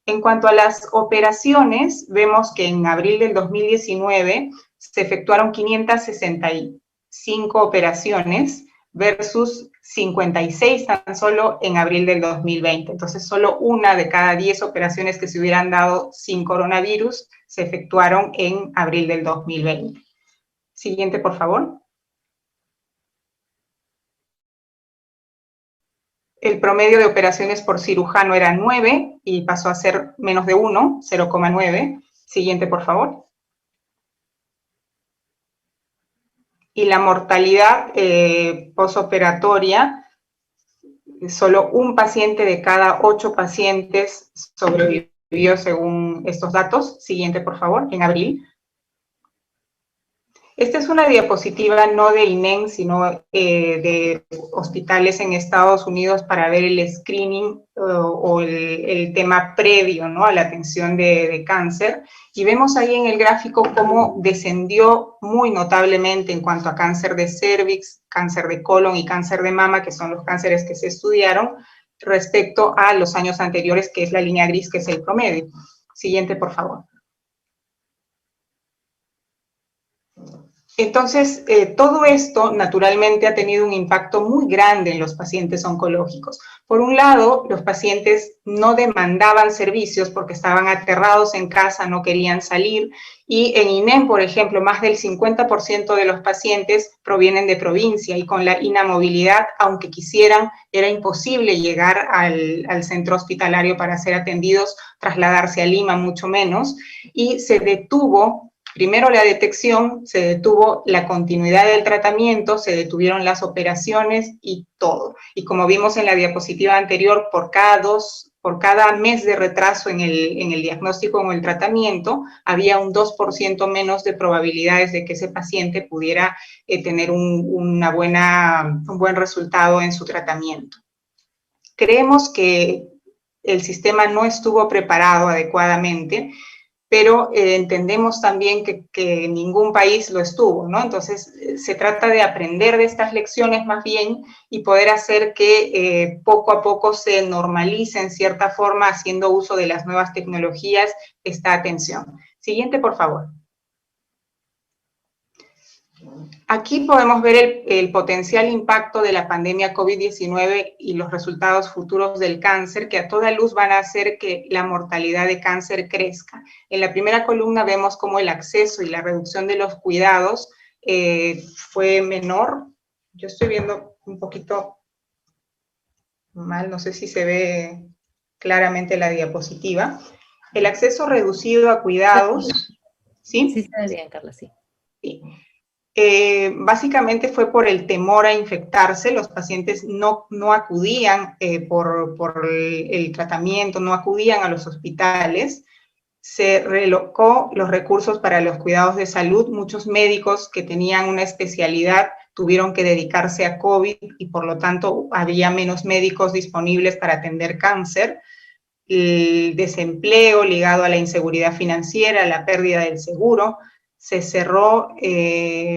En cuanto a las operaciones, vemos que en abril del 2019 se efectuaron 565 operaciones versus 56 tan solo en abril del 2020. Entonces, solo 1 de cada 10 operaciones que se hubieran dado sin coronavirus se efectuaron en abril del 2020. Siguiente, por favor. El promedio de operaciones por cirujano era 9 y pasó a ser menos de 1, 0,9. Siguiente, por favor. Y la mortalidad posoperatoria, solo un paciente de cada 8 pacientes sobrevivió según estos datos. Siguiente, por favor, en abril. Esta es una diapositiva no de INEN, sino de hospitales en Estados Unidos para ver el screening o el tema previo, ¿no?, a la atención de cáncer. Y vemos ahí en el gráfico cómo descendió muy notablemente en cuanto a cáncer de cérvix, cáncer de colon y cáncer de mama, que son los cánceres que se estudiaron, respecto a los años anteriores, que es la línea gris, que es el promedio. Siguiente, por favor. Entonces, todo esto naturalmente ha tenido un impacto muy grande en los pacientes oncológicos. Por un lado, los pacientes no demandaban servicios porque estaban aterrados en casa, no querían salir, y en INEN, por ejemplo, más del 50% de los pacientes provienen de provincia, y con la inamovilidad, aunque quisieran, era imposible llegar al centro hospitalario para ser atendidos, trasladarse a Lima mucho menos, y se detuvo primero la detección, se detuvo la continuidad del tratamiento, se detuvieron las operaciones y todo. Y como vimos en la diapositiva anterior, por cada mes de retraso en el diagnóstico o en el tratamiento, había un 2% menos de probabilidades de que ese paciente pudiera tener un buen resultado en su tratamiento. Creemos que el sistema no estuvo preparado adecuadamente. pero entendemos también que ningún país lo estuvo, ¿no? Entonces, se trata de aprender de estas lecciones más bien y poder hacer que poco a poco se normalice en cierta forma, haciendo uso de las nuevas tecnologías, esta atención. Siguiente, por favor. Aquí podemos ver el potencial impacto de la pandemia COVID-19 y los resultados futuros del cáncer, que a toda luz van a hacer que la mortalidad de cáncer crezca. En la primera columna vemos cómo el acceso y la reducción de los cuidados fue menor. Yo estoy viendo un poquito mal, no sé si se ve claramente la diapositiva. El acceso reducido a cuidados, ¿sí? Sí, se ve bien, Carla, sí. Sí. Básicamente fue por el temor a infectarse, los pacientes no acudían por el tratamiento, no acudían a los hospitales, se relocó los recursos para los cuidados de salud, muchos médicos que tenían una especialidad tuvieron que dedicarse a COVID y por lo tanto había menos médicos disponibles para atender cáncer, el desempleo ligado a la inseguridad financiera, la pérdida del seguro, se cerró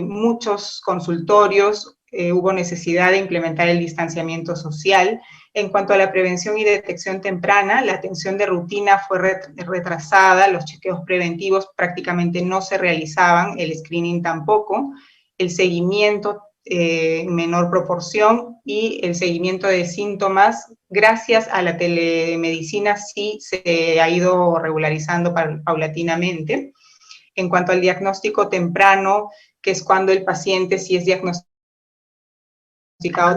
muchos consultorios, hubo necesidad de implementar el distanciamiento social. En cuanto a la prevención y detección temprana, la atención de rutina fue retrasada, los chequeos preventivos prácticamente no se realizaban, el screening tampoco, el seguimiento en menor proporción y el seguimiento de síntomas, gracias a la telemedicina, sí se ha ido regularizando paulatinamente. En cuanto al diagnóstico temprano, que es cuando el paciente, si es diagnosticado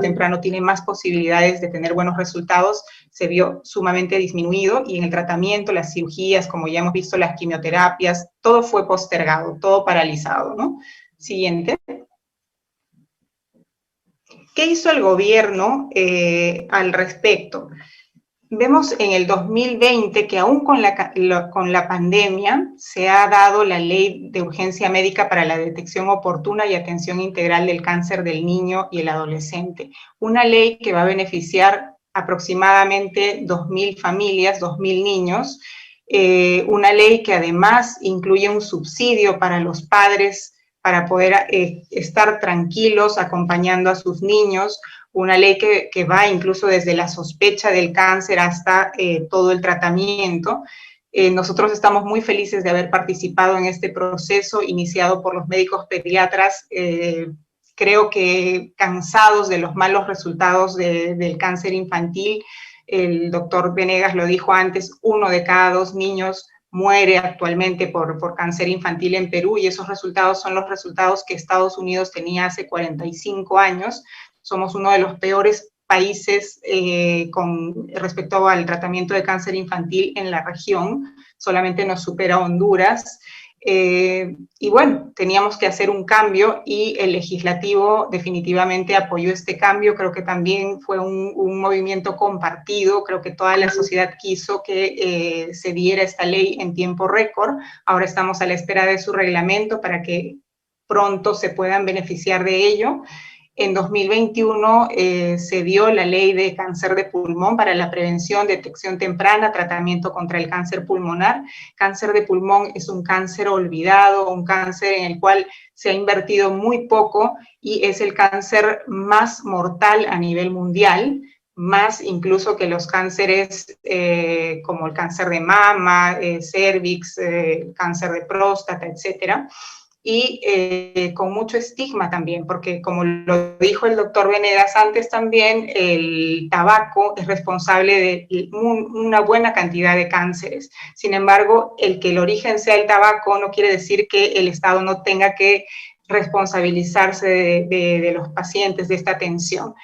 temprano, tiene más posibilidades de tener buenos resultados, se vio sumamente disminuido, y en el tratamiento, las cirugías, como ya hemos visto, las quimioterapias, todo fue postergado, todo paralizado, ¿no? Siguiente. ¿Qué hizo el gobierno al respecto? Vemos en el 2020 que aún con la pandemia se ha dado la Ley de Urgencia Médica para la Detección Oportuna y Atención Integral del Cáncer del Niño y el Adolescente. Una ley que va a beneficiar aproximadamente 2.000 familias, 2.000 niños. Una ley que además incluye un subsidio para los padres para poder estar tranquilos acompañando a sus niños, una ley que va incluso desde la sospecha del cáncer hasta todo el tratamiento. Nosotros estamos muy felices de haber participado en este proceso iniciado por los médicos pediatras, creo que cansados de los malos resultados del cáncer infantil. El doctor Venegas lo dijo antes, 1 de cada 2 niños muere actualmente por cáncer infantil en Perú, y esos resultados son los resultados que Estados Unidos tenía hace 45 años. Somos uno de los peores países con respecto al tratamiento de cáncer infantil en la región, solamente nos supera Honduras. Y bueno, teníamos que hacer un cambio y el legislativo definitivamente apoyó este cambio. Creo que también fue un movimiento compartido, creo que toda la sociedad quiso que se diera esta ley en tiempo récord. Ahora estamos a la espera de su reglamento para que pronto se puedan beneficiar de ello. En 2021 se dio la ley de cáncer de pulmón para la prevención, detección temprana, tratamiento contra el cáncer pulmonar. Cáncer de pulmón es un cáncer olvidado, un cáncer en el cual se ha invertido muy poco y es el cáncer más mortal a nivel mundial, más incluso que los cánceres como el cáncer de mama, cervix, cáncer de próstata, etcétera. Y con mucho estigma también, porque como lo dijo el doctor Venegas antes también, el tabaco es responsable de una buena cantidad de cánceres. Sin embargo, el que el origen sea el tabaco no quiere decir que el Estado no tenga que responsabilizarse de los pacientes, de esta atención.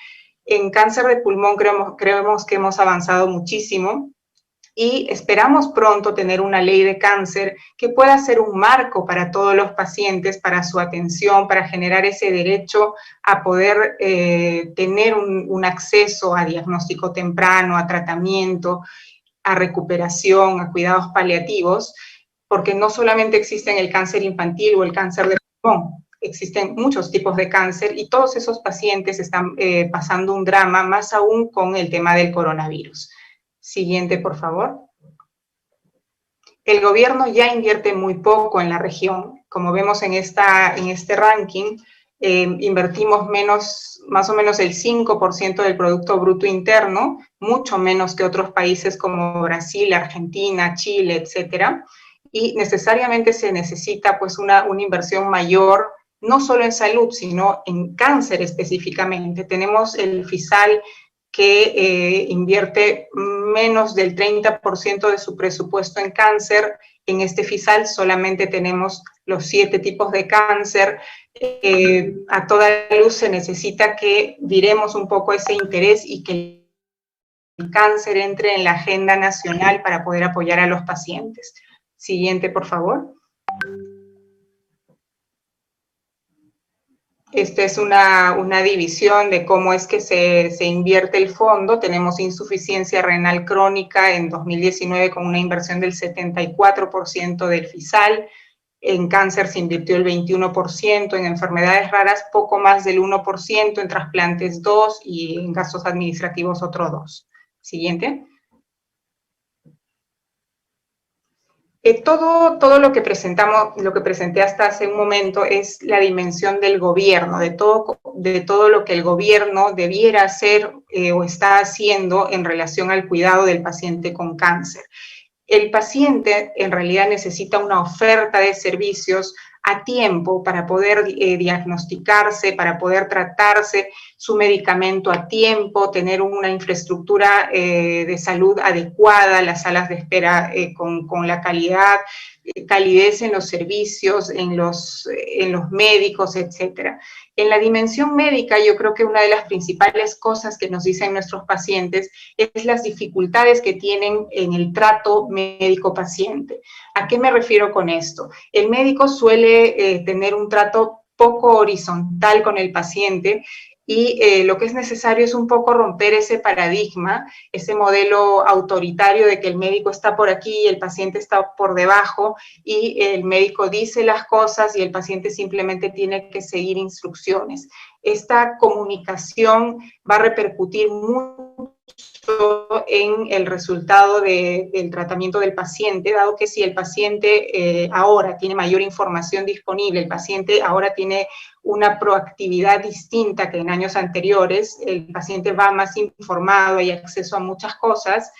En cáncer de pulmón creemos que hemos avanzado muchísimo, y esperamos pronto tener una ley de cáncer que pueda ser un marco para todos los pacientes, para su atención, para generar ese derecho a poder tener un acceso a diagnóstico temprano, a tratamiento, a recuperación, a cuidados paliativos, porque no solamente existen el cáncer infantil o el cáncer de pulmón, existen muchos tipos de cáncer y todos esos pacientes están pasando un drama, más aún con el tema del coronavirus. Siguiente, por favor. el gobierno ya invierte muy poco en la región. Como vemos en este ranking, invertimos más o menos el 5% del Producto Bruto Interno, mucho menos que otros países como Brasil, Argentina, Chile, etcétera. Y necesariamente se necesita pues una inversión mayor, no solo en salud, sino en cáncer específicamente. Tenemos el FISAL que invierte menos del 30% de su presupuesto en cáncer. En este FISAL solamente tenemos los 7 tipos de cáncer. A toda luz se necesita que viremos un poco ese interés y que el cáncer entre en la agenda nacional para poder apoyar a los pacientes. Siguiente, por favor. Esta es una división de cómo es que se invierte el fondo. Tenemos insuficiencia renal crónica en 2019 con una inversión del 74% del FISAL. En cáncer se invirtió el 21%, en enfermedades raras poco más del 1%, en trasplantes 2% y en gastos administrativos otro 2%. Siguiente. Todo lo que presenté hasta hace un momento es la dimensión del gobierno, de todo lo que el gobierno debiera hacer o está haciendo en relación al cuidado del paciente con cáncer. El paciente en realidad necesita una oferta de servicios a tiempo para poder diagnosticarse, para poder tratarse, su medicamento a tiempo, tener una infraestructura de salud adecuada, las salas de espera con la calidez en los servicios, en los médicos, etcétera. En la dimensión médica, yo creo que una de las principales cosas que nos dicen nuestros pacientes es las dificultades que tienen en el trato médico-paciente. ¿A qué me refiero con esto? El médico suele tener un trato poco horizontal con el paciente y lo que es necesario es un poco romper ese paradigma, ese modelo autoritario de que el médico está por aquí y el paciente está por debajo y el médico dice las cosas y el paciente simplemente tiene que seguir instrucciones. Esta comunicación va a repercutir mucho en el resultado del tratamiento del paciente, dado que si el paciente ahora tiene mayor información disponible, el paciente ahora tiene una proactividad distinta que en años anteriores, el paciente va más informado, hay acceso a muchas cosas,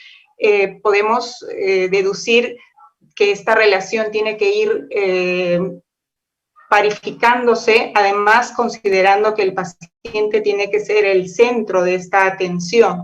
podemos deducir que esta relación tiene que ir parificándose, además considerando que el paciente tiene que ser el centro de esta atención.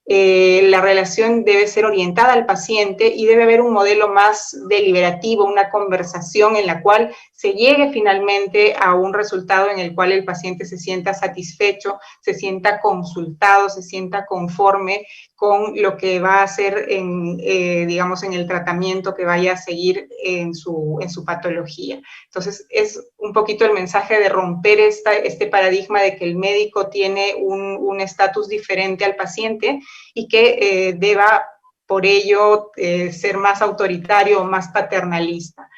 La relación debe ser orientada al paciente y debe haber un modelo más deliberativo, una conversación en la cual se llegue finalmente a un resultado en el cual el paciente se sienta satisfecho, se sienta consultado, se sienta conforme con lo que va a hacer digamos, en el tratamiento que vaya a seguir en su patología. Entonces, es un poquito el mensaje de romper este paradigma de que el médico tiene un estatus diferente al paciente y que deba, por ello, ser más autoritario o más paternalista.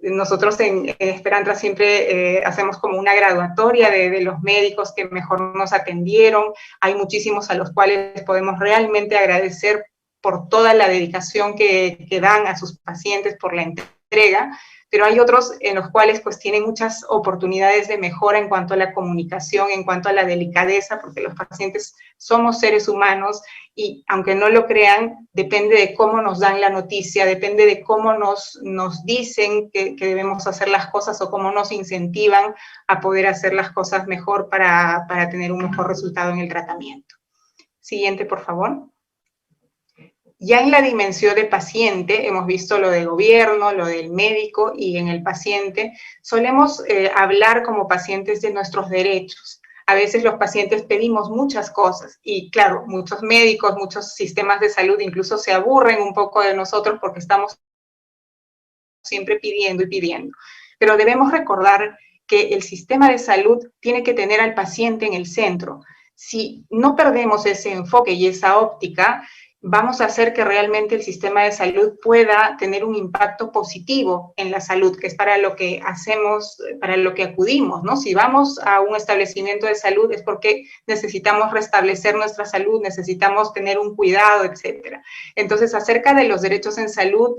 Nosotros en Esperanza siempre hacemos como una graduatoria de los médicos que mejor nos atendieron. Hay muchísimos a los cuales podemos realmente agradecer por toda la dedicación que dan a sus pacientes, por la entrega, pero hay otros en los cuales pues tienen muchas oportunidades de mejora en cuanto a la comunicación, en cuanto a la delicadeza, porque los pacientes somos seres humanos y aunque no lo crean, depende de cómo nos dan la noticia, depende de cómo nos dicen que debemos hacer las cosas o cómo nos incentivan a poder hacer las cosas mejor para tener un mejor resultado en el tratamiento. Siguiente, por favor. Ya en la dimensión de paciente, hemos visto lo del gobierno, lo del médico, y en el paciente solemos hablar como pacientes de nuestros derechos. A veces los pacientes pedimos muchas cosas y claro, muchos médicos, muchos sistemas de salud incluso se aburren un poco de nosotros porque estamos siempre pidiendo y pidiendo. Pero debemos recordar que el sistema de salud tiene que tener al paciente en el centro. Si no perdemos ese enfoque y esa óptica, vamos a hacer que realmente el sistema de salud pueda tener un impacto positivo en la salud, que es para lo que hacemos, para lo que acudimos, ¿no? Si vamos a un establecimiento de salud es porque necesitamos restablecer nuestra salud, necesitamos tener un cuidado, etcétera. Entonces, acerca de los derechos en salud,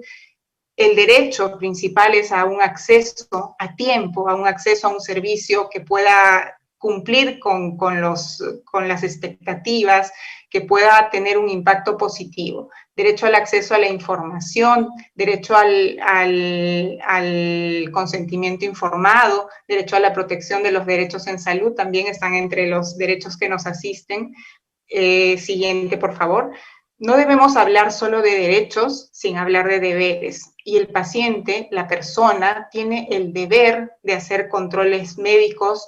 El derecho principal es a un acceso a tiempo, a un acceso a un servicio que pueda cumplir con las expectativas, que pueda tener un impacto positivo. Derecho al acceso a la información, derecho al consentimiento informado, derecho a la protección de los derechos en salud, también están entre los derechos que nos asisten. Siguiente, por favor. No debemos hablar solo de derechos sin hablar de deberes. Y el paciente, la persona, tiene el deber de hacer controles médicos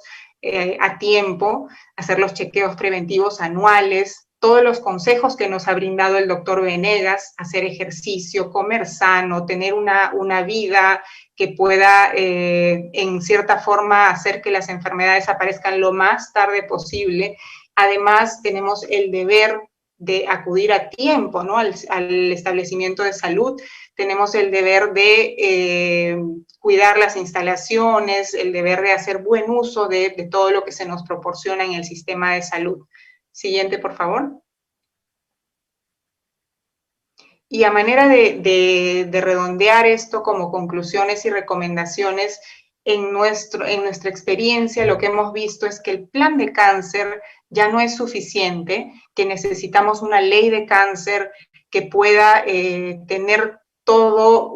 a tiempo, hacer los chequeos preventivos anuales, todos los consejos que nos ha brindado el doctor Venegas, hacer ejercicio, comer sano, tener una vida que pueda, en cierta forma, hacer que las enfermedades aparezcan lo más tarde posible. Además, tenemos el deber de acudir a tiempo, ¿no?, al establecimiento de salud. Tenemos el deber de cuidar las instalaciones, el deber de hacer buen uso de todo lo que se nos proporciona en el sistema de salud. Siguiente, por favor. Y a manera de redondear esto como conclusiones y recomendaciones, en nuestra experiencia lo que hemos visto es que el plan de cáncer ya no es suficiente, que necesitamos una ley de cáncer que pueda tener toda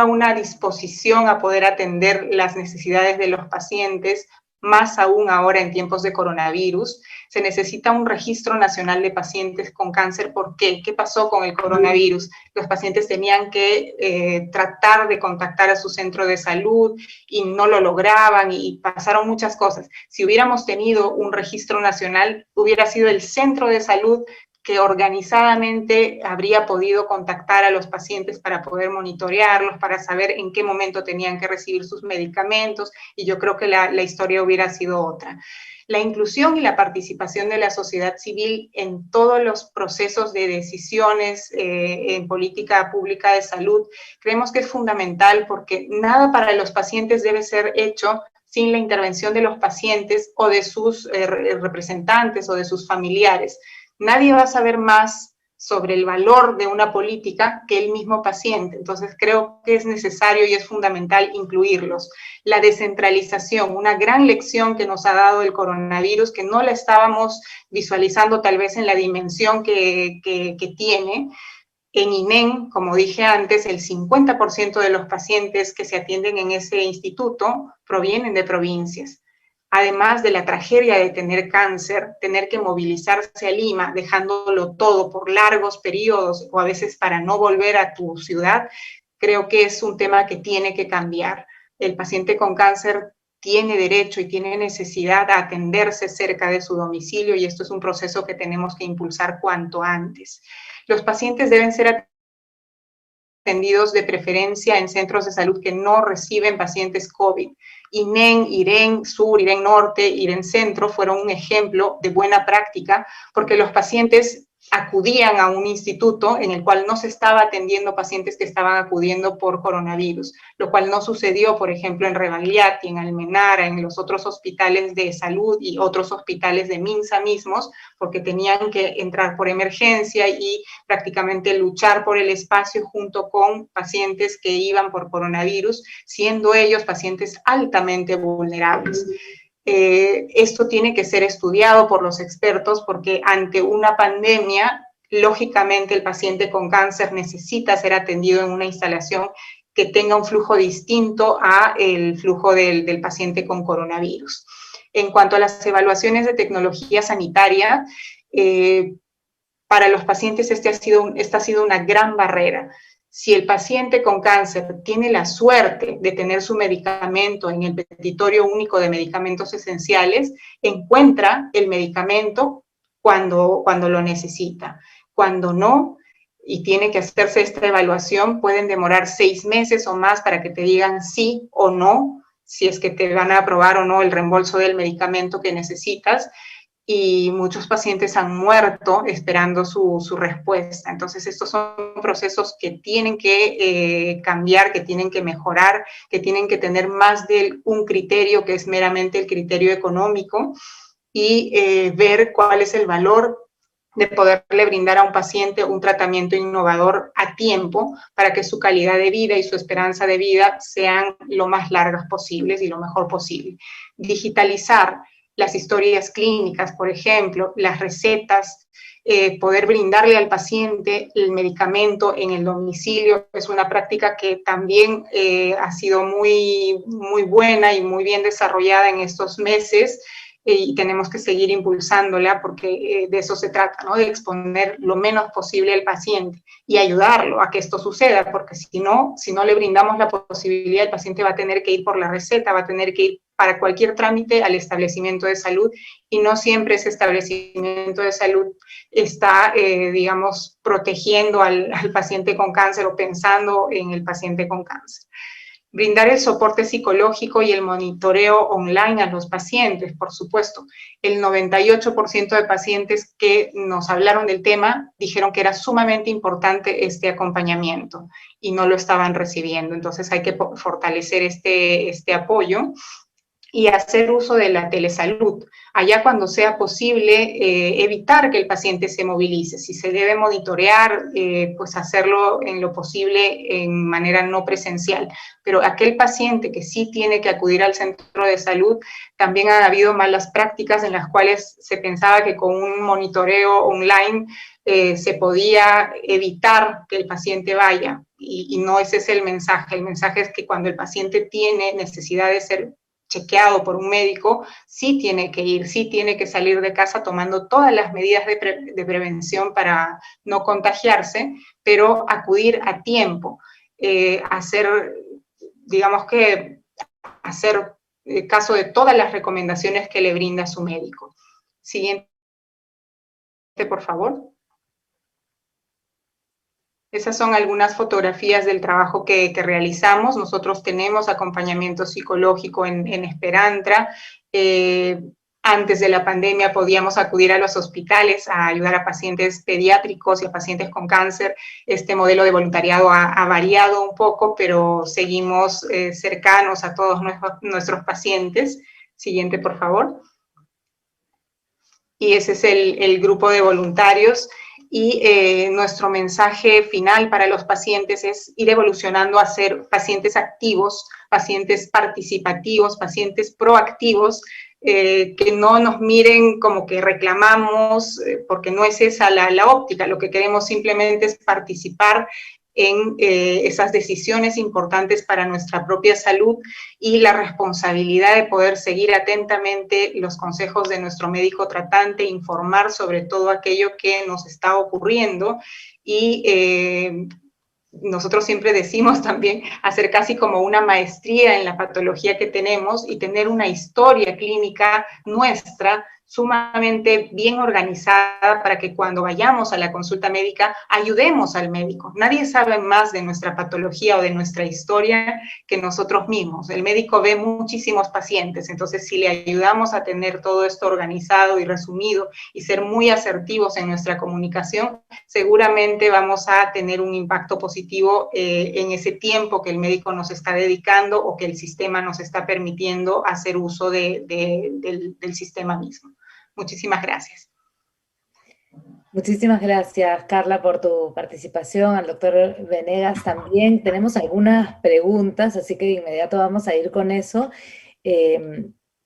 una disposición a poder atender las necesidades de los pacientes, más aún ahora en tiempos de coronavirus. Se necesita un registro nacional de pacientes con cáncer. ¿Por qué? ¿Qué pasó con el coronavirus? Los pacientes tenían que tratar de contactar a su centro de salud y no lo lograban y pasaron muchas cosas. Si hubiéramos tenido un registro nacional, hubiera sido el centro de salud que organizadamente habría podido contactar a los pacientes para poder monitorearlos, para saber en qué momento tenían que recibir sus medicamentos, y yo creo que la historia hubiera sido otra. La inclusión y la participación de la sociedad civil en todos los procesos de decisiones en política pública de salud, creemos que es fundamental, porque nada para los pacientes debe ser hecho sin la intervención de los pacientes o de sus representantes o de sus familiares. Nadie va a saber más sobre el valor de una política que el mismo paciente. Entonces creo que es necesario y es fundamental incluirlos. La descentralización, una gran lección que nos ha dado el coronavirus, que no la estábamos visualizando tal vez en la dimensión que tiene. En INEN, como dije antes, el 50% de los pacientes que se atienden en ese instituto provienen de provincias. Además de la tragedia de tener cáncer, tener que movilizarse a Lima, dejándolo todo por largos periodos o a veces para no volver a tu ciudad, creo que es un tema que tiene que cambiar. El paciente con cáncer tiene derecho y tiene necesidad a atenderse cerca de su domicilio, y esto es un proceso que tenemos que impulsar cuanto antes. Los pacientes deben ser atendidos de preferencia en centros de salud que no reciben pacientes COVID. INEN, IREN Sur, IREN Norte, IREN Centro fueron un ejemplo de buena práctica, porque los pacientes acudían a un instituto en el cual no se estaba atendiendo pacientes que estaban acudiendo por coronavirus, lo cual no sucedió, por ejemplo, en Rebagliati, en Almenara, en los otros hospitales de salud y otros hospitales de Minsa mismos, porque tenían que entrar por emergencia y prácticamente luchar por el espacio junto con pacientes que iban por coronavirus, siendo ellos pacientes altamente vulnerables. Esto tiene que ser estudiado por los expertos, porque ante una pandemia, lógicamente el paciente con cáncer necesita ser atendido en una instalación que tenga un flujo distinto al flujo del paciente con coronavirus. En cuanto a las evaluaciones de tecnología sanitaria, para los pacientes esta ha sido una gran barrera. Si el paciente con cáncer tiene la suerte de tener su medicamento en el petitorio único de medicamentos esenciales, encuentra el medicamento cuando lo necesita. Cuando no, y tiene que hacerse esta evaluación, pueden demorar 6 meses o más para que te digan sí o no, si es que te van a aprobar o no el reembolso del medicamento que necesitas. Y muchos pacientes han muerto esperando su respuesta. Entonces, estos son procesos que tienen que cambiar, que tienen que mejorar, que tienen que tener más de un criterio que es meramente el criterio económico, y ver cuál es el valor de poderle brindar a un paciente un tratamiento innovador a tiempo para que su calidad de vida y su esperanza de vida sean lo más largas posibles y lo mejor posible. Digitalizar las historias clínicas, por ejemplo, las recetas, poder brindarle al paciente el medicamento en el domicilio es una práctica que también ha sido muy buena y muy bien desarrollada en estos meses, y tenemos que seguir impulsándola porque de eso se trata, ¿no? De exponer lo menos posible al paciente y ayudarlo a que esto suceda, porque si no le brindamos la posibilidad, el paciente va a tener que ir por la receta, va a tener que ir para cualquier trámite al establecimiento de salud, y no siempre ese establecimiento de salud está, digamos, protegiendo al paciente con cáncer o pensando en el paciente con cáncer. Brindar el soporte psicológico y el monitoreo online a los pacientes, por supuesto. El 98% de pacientes que nos hablaron del tema dijeron que era sumamente importante este acompañamiento y no lo estaban recibiendo. Entonces hay que fortalecer este apoyo y hacer uso de la telesalud. Allá cuando sea posible, evitar que el paciente se movilice. Si se debe monitorear, pues hacerlo en lo posible en manera no presencial. Pero aquel paciente que sí tiene que acudir al centro de salud, también ha habido malas prácticas en las cuales se pensaba que con un monitoreo online se podía evitar que el paciente vaya. Y no ese es el mensaje. El mensaje es que cuando el paciente tiene necesidad de ser chequeado por un médico, sí tiene que ir, sí tiene que salir de casa tomando todas las medidas de prevención para no contagiarse, pero acudir a tiempo, digamos que hacer caso de todas las recomendaciones que le brinda su médico. Siguiente, por favor. Esas son algunas fotografías del trabajo que realizamos. Nosotros tenemos acompañamiento psicológico en Esperantra. Antes de la pandemia podíamos acudir a los hospitales a ayudar a pacientes pediátricos y a pacientes con cáncer. Este modelo de voluntariado ha variado un poco, pero seguimos cercanos a todos nuestros pacientes. Siguiente, por favor. Y ese es el grupo de voluntarios. Y nuestro mensaje final para los pacientes es ir evolucionando a ser pacientes activos, pacientes participativos, pacientes proactivos, que no nos miren como que reclamamos, porque no es esa la óptica. Lo que queremos simplemente es participar en esas decisiones importantes para nuestra propia salud y la responsabilidad de poder seguir atentamente los consejos de nuestro médico tratante, informar sobre todo aquello que nos está ocurriendo y nosotros siempre decimos también hacer casi como una maestría en la patología que tenemos y tener una historia clínica nuestra sumamente bien organizada para que cuando vayamos a la consulta médica ayudemos al médico. Nadie sabe más de nuestra patología o de nuestra historia que nosotros mismos. El médico ve muchísimos pacientes, entonces si le ayudamos a tener todo esto organizado y resumido y ser muy asertivos en nuestra comunicación, seguramente vamos a tener un impacto positivo en ese tiempo que el médico nos está dedicando o que el sistema nos está permitiendo hacer uso del sistema mismo. Muchísimas gracias. Muchísimas gracias, Carla, por tu participación, al doctor Venegas también. Tenemos algunas preguntas, así que de inmediato vamos a ir con eso.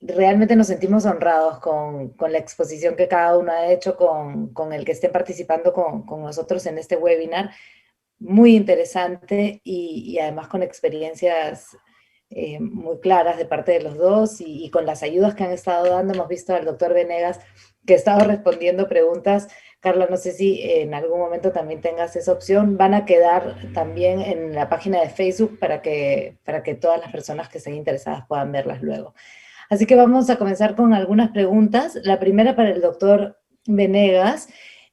Realmente nos sentimos honrados con la exposición que cada uno ha hecho, con el que estén participando con nosotros en este webinar. Muy interesante y además con experiencias muy claras de parte de los dos y con las ayudas que han estado dando. Hemos visto al doctor Venegas que ha estado respondiendo preguntas. Carla, no sé si en algún momento también tengas esa opción. Van a quedar también en la página de Facebook para que todas las personas que estén interesadas puedan verlas luego. Así que vamos a comenzar con algunas preguntas. La primera para el doctor Venegas.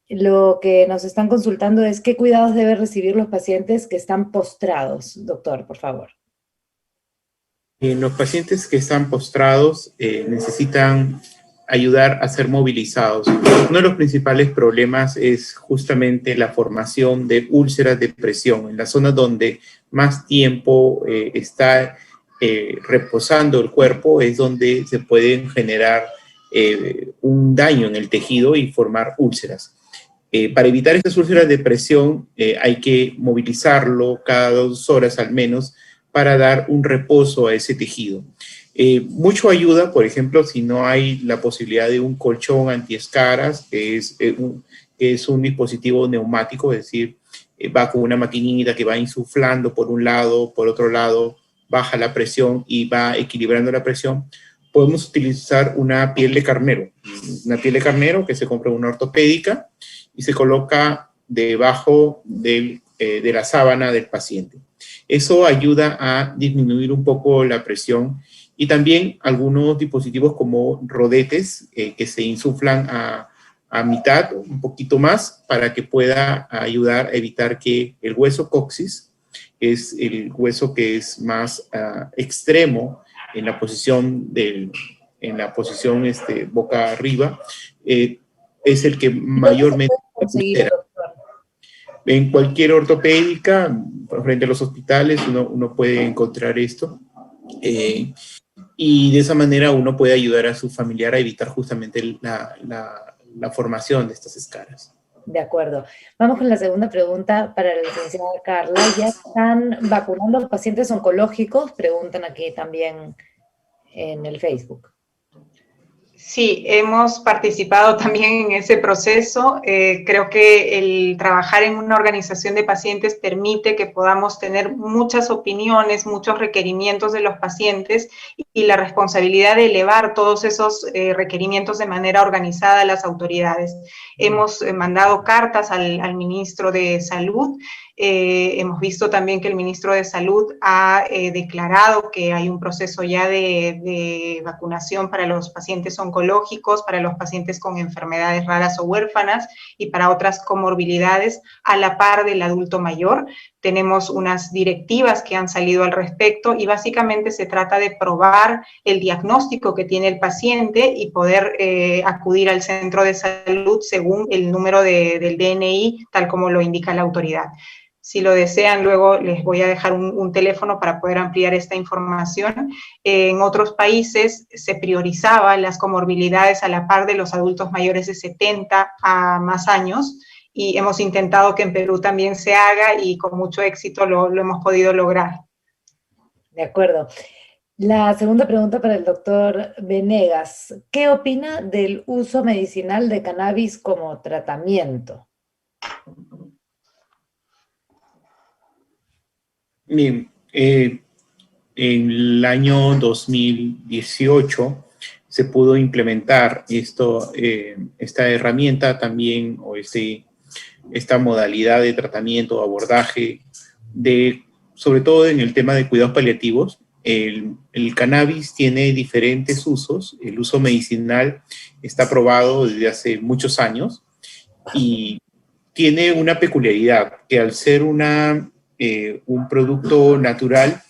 Lo que nos están consultando es qué cuidados deben recibir los pacientes que están postrados. Doctor, por favor. Los pacientes que están postrados necesitan ayudar a ser movilizados. Uno de los principales problemas es justamente la formación de úlceras de presión en la zona donde más tiempo está reposando el cuerpo, es donde se pueden generar un daño en el tejido y formar úlceras. Para evitar estas úlceras de presión hay que movilizarlo cada 2 horas al menos para dar un reposo a ese tejido. Mucho ayuda, por ejemplo, si no hay la posibilidad de un colchón antiescaras, que es un dispositivo neumático, es decir, va con una maquinita que va insuflando por un lado, por otro lado, baja la presión y va equilibrando la presión. Podemos utilizar una piel de carnero que se compra en una ortopédica y se coloca debajo de la sábana del paciente. Eso ayuda a disminuir un poco la presión, y también algunos dispositivos como rodetes que se insuflan a mitad, un poquito más, para que pueda ayudar a evitar que el hueso coxis, es el hueso que es más extremo en la posición, boca arriba, es el que mayormente altera. En cualquier ortopédica, frente a los hospitales, uno puede encontrar esto. Y de esa manera uno puede ayudar a su familiar a evitar justamente la formación de estas escaras. De acuerdo. Vamos con la segunda pregunta para la licenciada Carla. ¿Ya están vacunando a los pacientes oncológicos? Preguntan aquí también en el Facebook. Sí, hemos participado también en ese proceso. Creo que el trabajar en una organización de pacientes permite que podamos tener muchas opiniones, muchos requerimientos de los pacientes y la responsabilidad de elevar todos esos requerimientos de manera organizada a las autoridades. Hemos mandado cartas al ministro de Salud. Hemos visto también que el ministro de Salud ha declarado que hay un proceso ya de vacunación para los pacientes oncológicos, para los pacientes con enfermedades raras o huérfanas y para otras comorbilidades a la par del adulto mayor. Tenemos unas directivas que han salido al respecto y básicamente se trata de probar el diagnóstico que tiene el paciente y poder acudir al centro de salud según el número del DNI, tal como lo indica la autoridad. Si lo desean, luego les voy a dejar un teléfono para poder ampliar esta información. En otros países se priorizaban las comorbilidades a la par de los adultos mayores de 70 a más años, y hemos intentado que en Perú también se haga y con mucho éxito lo hemos podido lograr. De acuerdo. La segunda pregunta para el doctor Venegas. ¿Qué opina del uso medicinal de cannabis como tratamiento? Bien, en el año 2018 se pudo implementar esta herramienta también, o esta modalidad de tratamiento o abordaje, sobre todo en el tema de cuidados paliativos. El cannabis tiene diferentes usos. El uso medicinal está probado desde hace muchos años y tiene una peculiaridad, que al ser un producto natural,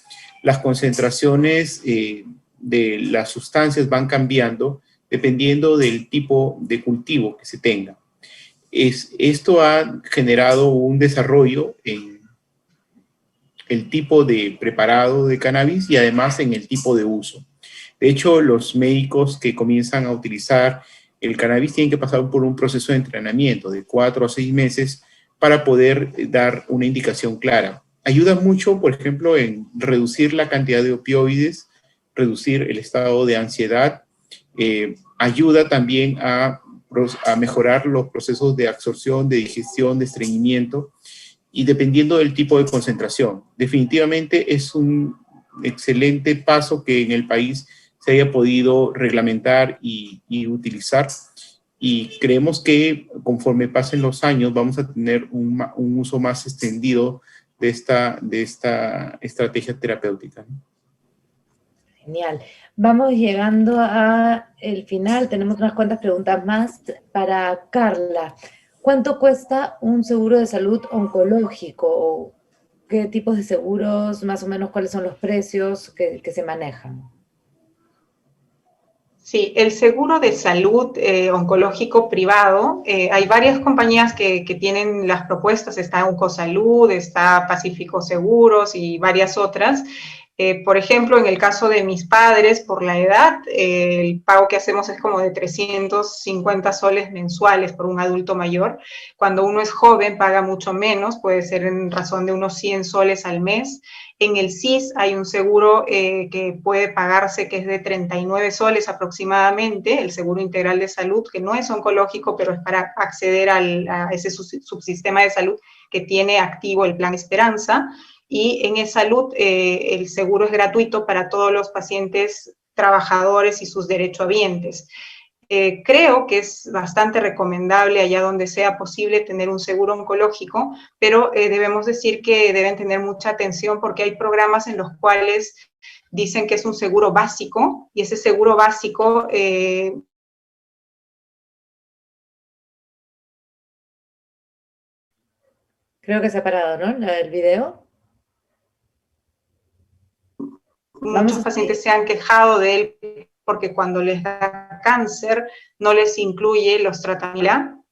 las concentraciones de las sustancias van cambiando dependiendo del tipo de cultivo que se tenga. Esto ha generado un desarrollo en el tipo de preparado de cannabis y además en el tipo de uso. De hecho, los médicos que comienzan a utilizar el cannabis tienen que pasar por un proceso de entrenamiento de 4 a 6 meses para poder dar una indicación clara. Ayuda mucho, por ejemplo, en reducir la cantidad de opioides, reducir el estado de ansiedad. Ayuda también a mejorar los procesos de absorción, de digestión, de estreñimiento, y dependiendo del tipo de concentración. Definitivamente es un excelente paso que en el país se haya podido reglamentar y utilizar, y creemos que conforme pasen los años vamos a tener un uso más extendido de esta estrategia terapéutica. Genial. Vamos llegando al final. Tenemos unas cuantas preguntas más para Carla. ¿Cuánto cuesta un seguro de salud oncológico? ¿Qué tipos de seguros, más o menos, cuáles son los precios que se manejan? Sí, el seguro de salud oncológico privado, hay varias compañías que tienen las propuestas, está Oncosalud, está Pacífico Seguros y varias otras. Por ejemplo, en el caso de mis padres, por la edad, el pago que hacemos es como de 350 soles mensuales por un adulto mayor. Cuando uno es joven, paga mucho menos, puede ser en razón de unos 100 soles al mes. En el SIS hay un seguro que puede pagarse, que es de 39 soles aproximadamente, el Seguro Integral de Salud, que no es oncológico, pero es para acceder a ese subsistema de salud que tiene activo el Plan Esperanza. Y en E-Salud el seguro es gratuito para todos los pacientes trabajadores y sus derechohabientes. Creo que es bastante recomendable allá donde sea posible tener un seguro oncológico, pero debemos decir que deben tener mucha atención porque hay programas en los cuales dicen que es un seguro básico y ese seguro básico Creo que se ha parado, ¿no? El video. Vamos muchos a pacientes se han quejado de él porque cuando les da cáncer no les incluye los tratamientos.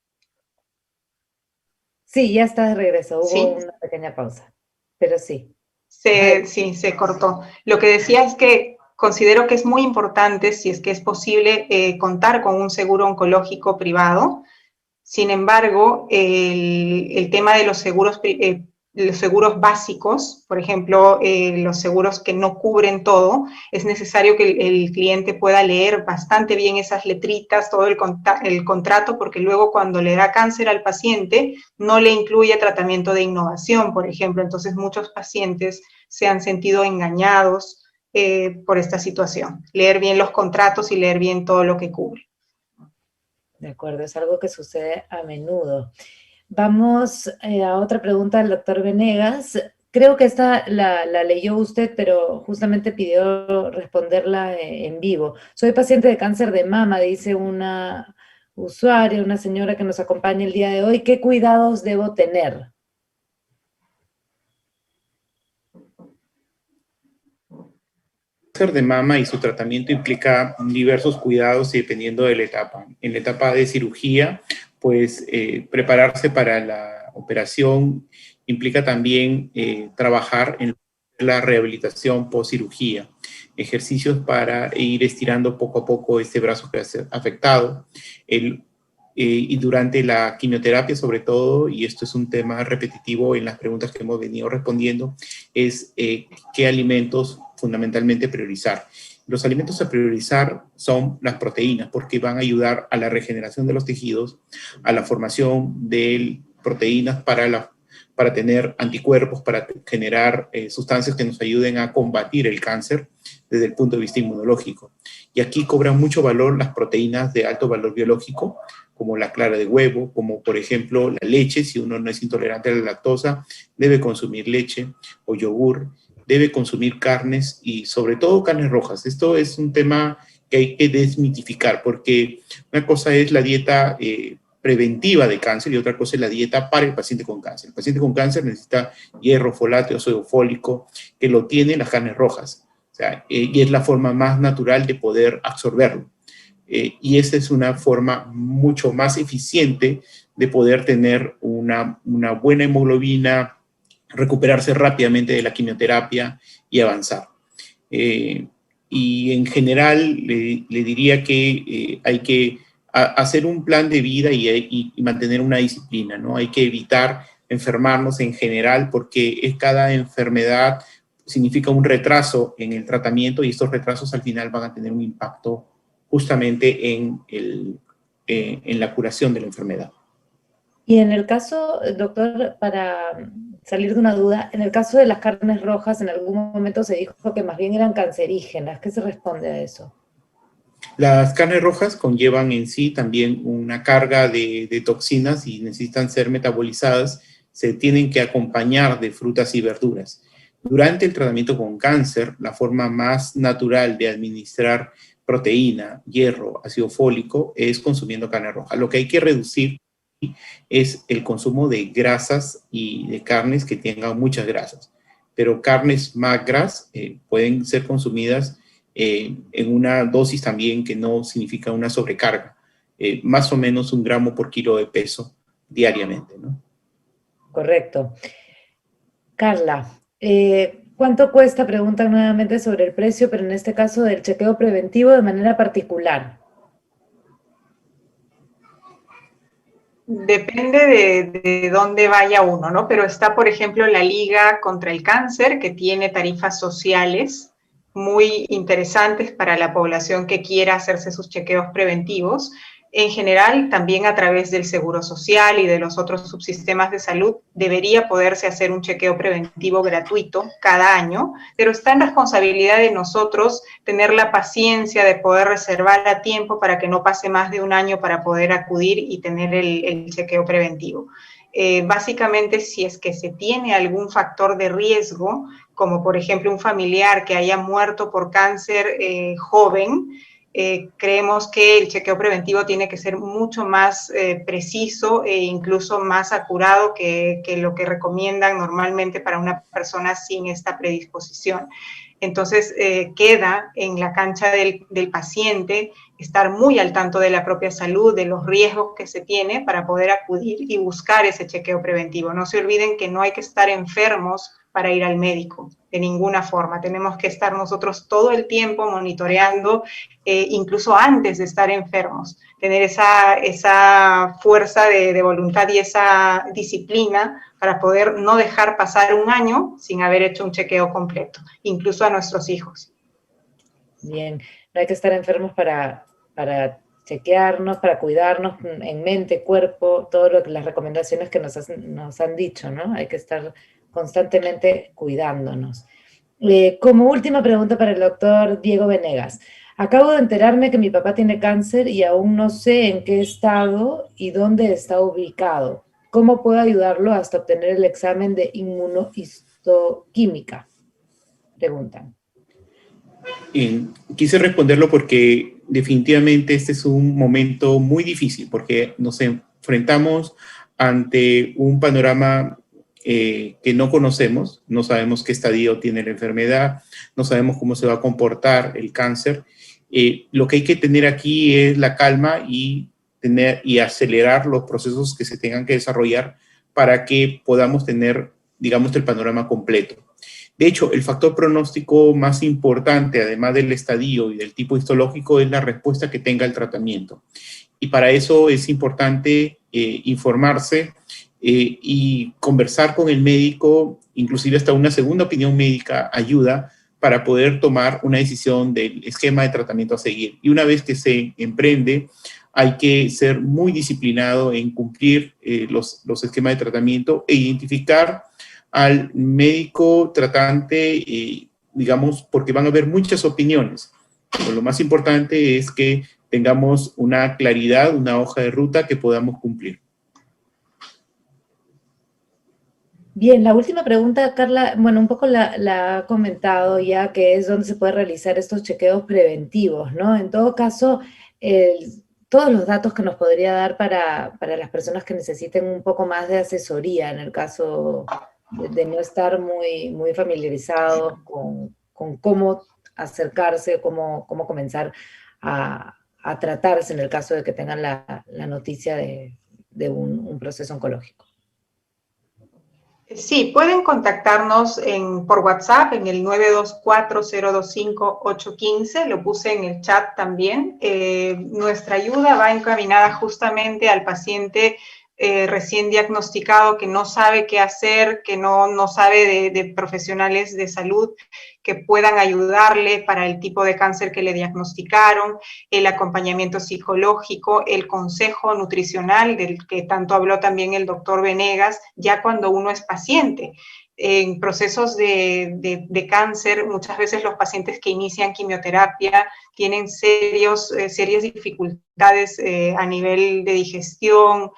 Sí, ya está de regreso. Hubo ¿Sí? una pequeña pausa, pero sí. Sí, se cortó. Lo que decía es que considero que es muy importante, si es que es posible, contar con un seguro oncológico privado. Sin embargo, el tema de los seguros básicos, por ejemplo, los seguros que no cubren todo, es necesario que el cliente pueda leer bastante bien esas letritas, todo el contrato, porque luego cuando le da cáncer al paciente, no le incluye tratamiento de innovación, por ejemplo. Entonces, muchos pacientes se han sentido engañados por esta situación. Leer bien los contratos y leer bien todo lo que cubre. De acuerdo, es algo que sucede a menudo. Vamos a otra pregunta del doctor Venegas. Creo que esta la leyó usted, pero justamente pidió responderla en vivo. Soy paciente de cáncer de mama, dice una usuaria, una señora que nos acompaña el día de hoy. ¿Qué cuidados debo tener? Cáncer de mama y su tratamiento implica diversos cuidados y dependiendo de la etapa. En la etapa de cirugía, pues prepararse para la operación implica también trabajar en la rehabilitación post cirugía, ejercicios para ir estirando poco a poco este brazo que ha afectado. Y durante la quimioterapia sobre todo, y esto es un tema repetitivo en las preguntas que hemos venido respondiendo, es qué alimentos fundamentalmente priorizar. Los alimentos a priorizar son las proteínas, porque van a ayudar a la regeneración de los tejidos, a la formación de proteínas para tener anticuerpos, para generar sustancias que nos ayuden a combatir el cáncer desde el punto de vista inmunológico. Y aquí cobran mucho valor las proteínas de alto valor biológico, como la clara de huevo, como por ejemplo la leche. Si uno no es intolerante a la lactosa, debe consumir leche o yogur, debe consumir carnes y sobre todo carnes rojas. Esto es un tema que hay que desmitificar, porque una cosa es la dieta preventiva de cáncer y otra cosa es la dieta para el paciente con cáncer. El paciente con cáncer necesita hierro, folato, ácido fólico, que lo tienen las carnes rojas. O sea, y es la forma más natural de poder absorberlo. Y esta es una forma mucho más eficiente de poder tener una buena hemoglobina, recuperarse rápidamente de la quimioterapia y avanzar. Y en general le diría que hay que hacer un plan de vida y mantener una disciplina, ¿no? Hay que evitar enfermarnos en general porque cada enfermedad significa un retraso en el tratamiento y estos retrasos al final van a tener un impacto justamente en la curación de la enfermedad. Y en el caso, doctor, para salir de una duda, en el caso de las carnes rojas, en algún momento se dijo que más bien eran cancerígenas. ¿Qué se responde a eso? Las carnes rojas conllevan en sí también una carga de toxinas y necesitan ser metabolizadas. Se tienen que acompañar de frutas y verduras. Durante el tratamiento con cáncer, la forma más natural de administrar proteína, hierro, ácido fólico es consumiendo carne roja. Lo que hay que reducir es el consumo de grasas y de carnes que tengan muchas grasas. Pero carnes magras pueden ser consumidas en una dosis también que no significa una sobrecarga, más o menos 1 gramo por kilo de peso diariamente, ¿no? Correcto. Carla, ¿Cuánto cuesta? Preguntan nuevamente sobre el precio, pero en este caso del chequeo preventivo de manera particular. Depende de dónde vaya uno, ¿no? Pero está, por ejemplo, la Liga contra el Cáncer, que tiene tarifas sociales muy interesantes para la población que quiera hacerse sus chequeos preventivos. En general, también a través del Seguro Social y de los otros subsistemas de salud, debería poderse hacer un chequeo preventivo gratuito cada año, pero está en responsabilidad de nosotros tener la paciencia de poder reservar a tiempo para que no pase más de un año para poder acudir y tener el chequeo preventivo. Básicamente, si es que se tiene algún factor de riesgo, como por ejemplo un familiar que haya muerto por cáncer joven, creemos que el chequeo preventivo tiene que ser mucho más preciso e incluso más acurado que lo que recomiendan normalmente para una persona sin esta predisposición. Entonces, queda en la cancha del paciente estar muy al tanto de la propia salud, de los riesgos que se tiene para poder acudir y buscar ese chequeo preventivo. No se olviden que no hay que estar enfermos para ir al médico, de ninguna forma. Tenemos que estar nosotros todo el tiempo monitoreando, incluso antes de estar enfermos, tener esa fuerza de voluntad y esa disciplina para poder no dejar pasar un año sin haber hecho un chequeo completo, incluso a nuestros hijos. Bien, no hay que estar enfermos para chequearnos, para cuidarnos en mente, cuerpo, todas las recomendaciones que nos han dicho, ¿no? Hay que estar constantemente cuidándonos. Como última pregunta para el doctor Diego Venegas. Acabo de enterarme que mi papá tiene cáncer y aún no sé en qué estado y dónde está ubicado. ¿Cómo puedo ayudarlo hasta obtener el examen de inmunohistoquímica? Preguntan. Quise responderlo porque definitivamente este es un momento muy difícil, porque nos enfrentamos ante un panorama que no conocemos, no sabemos qué estadio tiene la enfermedad, no sabemos cómo se va a comportar el cáncer. Lo que hay que tener aquí es la calma y acelerar los procesos que se tengan que desarrollar para que podamos tener, digamos, el panorama completo. De hecho, el factor pronóstico más importante, además del estadio y del tipo histológico, es la respuesta que tenga el tratamiento. Y para eso es importante informarse y conversar con el médico, inclusive hasta una segunda opinión médica ayuda para poder tomar una decisión del esquema de tratamiento a seguir. Y una vez que se emprende, hay que ser muy disciplinado en cumplir los esquemas de tratamiento e identificar al médico tratante, digamos, porque van a haber muchas opiniones. Pero lo más importante es que tengamos una claridad, una hoja de ruta que podamos cumplir. Bien, la última pregunta, Carla, bueno, un poco la ha comentado ya, que es dónde se puede realizar estos chequeos preventivos, ¿no? En todo caso, todos los datos que nos podría dar para las personas que necesiten un poco más de asesoría en el caso de no estar muy familiarizados con cómo acercarse, cómo comenzar a tratarse en el caso de que tengan la noticia de un proceso oncológico. Sí, pueden contactarnos por WhatsApp en el 924-025-815, lo puse en el chat también. Nuestra ayuda va encaminada justamente al paciente recién diagnosticado que no sabe qué hacer, que no sabe de profesionales de salud que puedan ayudarle para el tipo de cáncer que le diagnosticaron, el acompañamiento psicológico, el consejo nutricional del que tanto habló también el doctor Venegas, ya cuando uno es paciente. En procesos de cáncer, muchas veces los pacientes que inician quimioterapia tienen serias dificultades a nivel de digestión,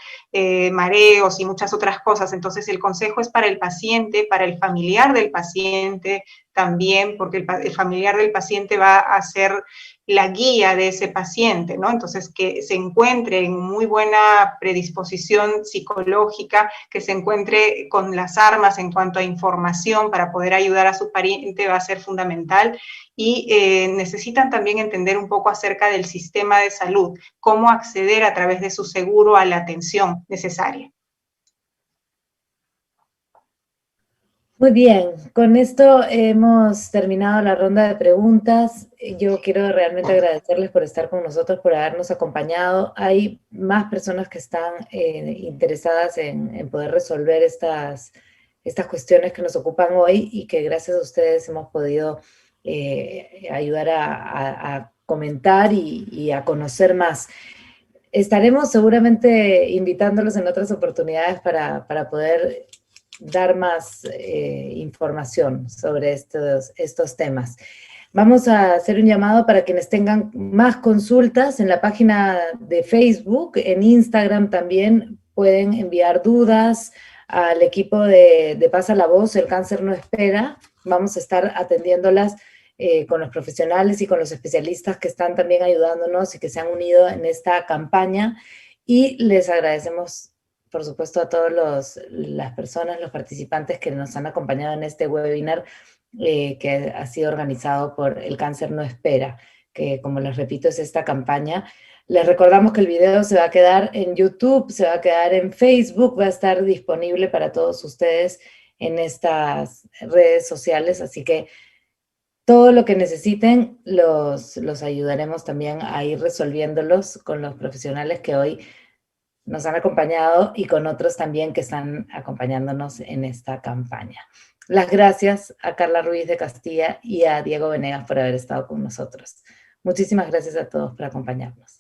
mareos y muchas otras cosas. Entonces, el consejo es para el paciente, para el familiar del paciente también, porque el familiar del paciente va a ser la guía de ese paciente, ¿no? Entonces, que se encuentre en muy buena predisposición psicológica, que se encuentre con las armas en cuanto a información para poder ayudar a su pariente va a ser fundamental. Y necesitan también entender un poco acerca del sistema de salud, cómo acceder a través de su seguro a la atención necesaria. Muy bien, con esto hemos terminado la ronda de preguntas. Yo quiero realmente agradecerles por estar con nosotros, por habernos acompañado. Hay más personas que están interesadas en poder resolver estas cuestiones que nos ocupan hoy y que gracias a ustedes hemos podido ayudar a comentar y a conocer más. Estaremos seguramente invitándolos en otras oportunidades para poder dar más información sobre estos temas. Vamos a hacer un llamado para quienes tengan más consultas en la página de Facebook, en Instagram también pueden enviar dudas al equipo de Pasa la Voz, el cáncer no espera. Vamos a estar atendiéndolas con los profesionales y con los especialistas que están también ayudándonos y que se han unido en esta campaña. Y les agradecemos, por supuesto, a todas las personas, los participantes que nos han acompañado en este webinar que ha sido organizado por El Cáncer No Espera, que como les repito es esta campaña. Les recordamos que el video se va a quedar en YouTube, se va a quedar en Facebook, va a estar disponible para todos ustedes en estas redes sociales, así que todo lo que necesiten los ayudaremos también a ir resolviéndolos con los profesionales que hoy nos han acompañado y con otros también que están acompañándonos en esta campaña. Las gracias a Carla Ruiz de Castilla y a Diego Venegas por haber estado con nosotros. Muchísimas gracias a todos por acompañarnos.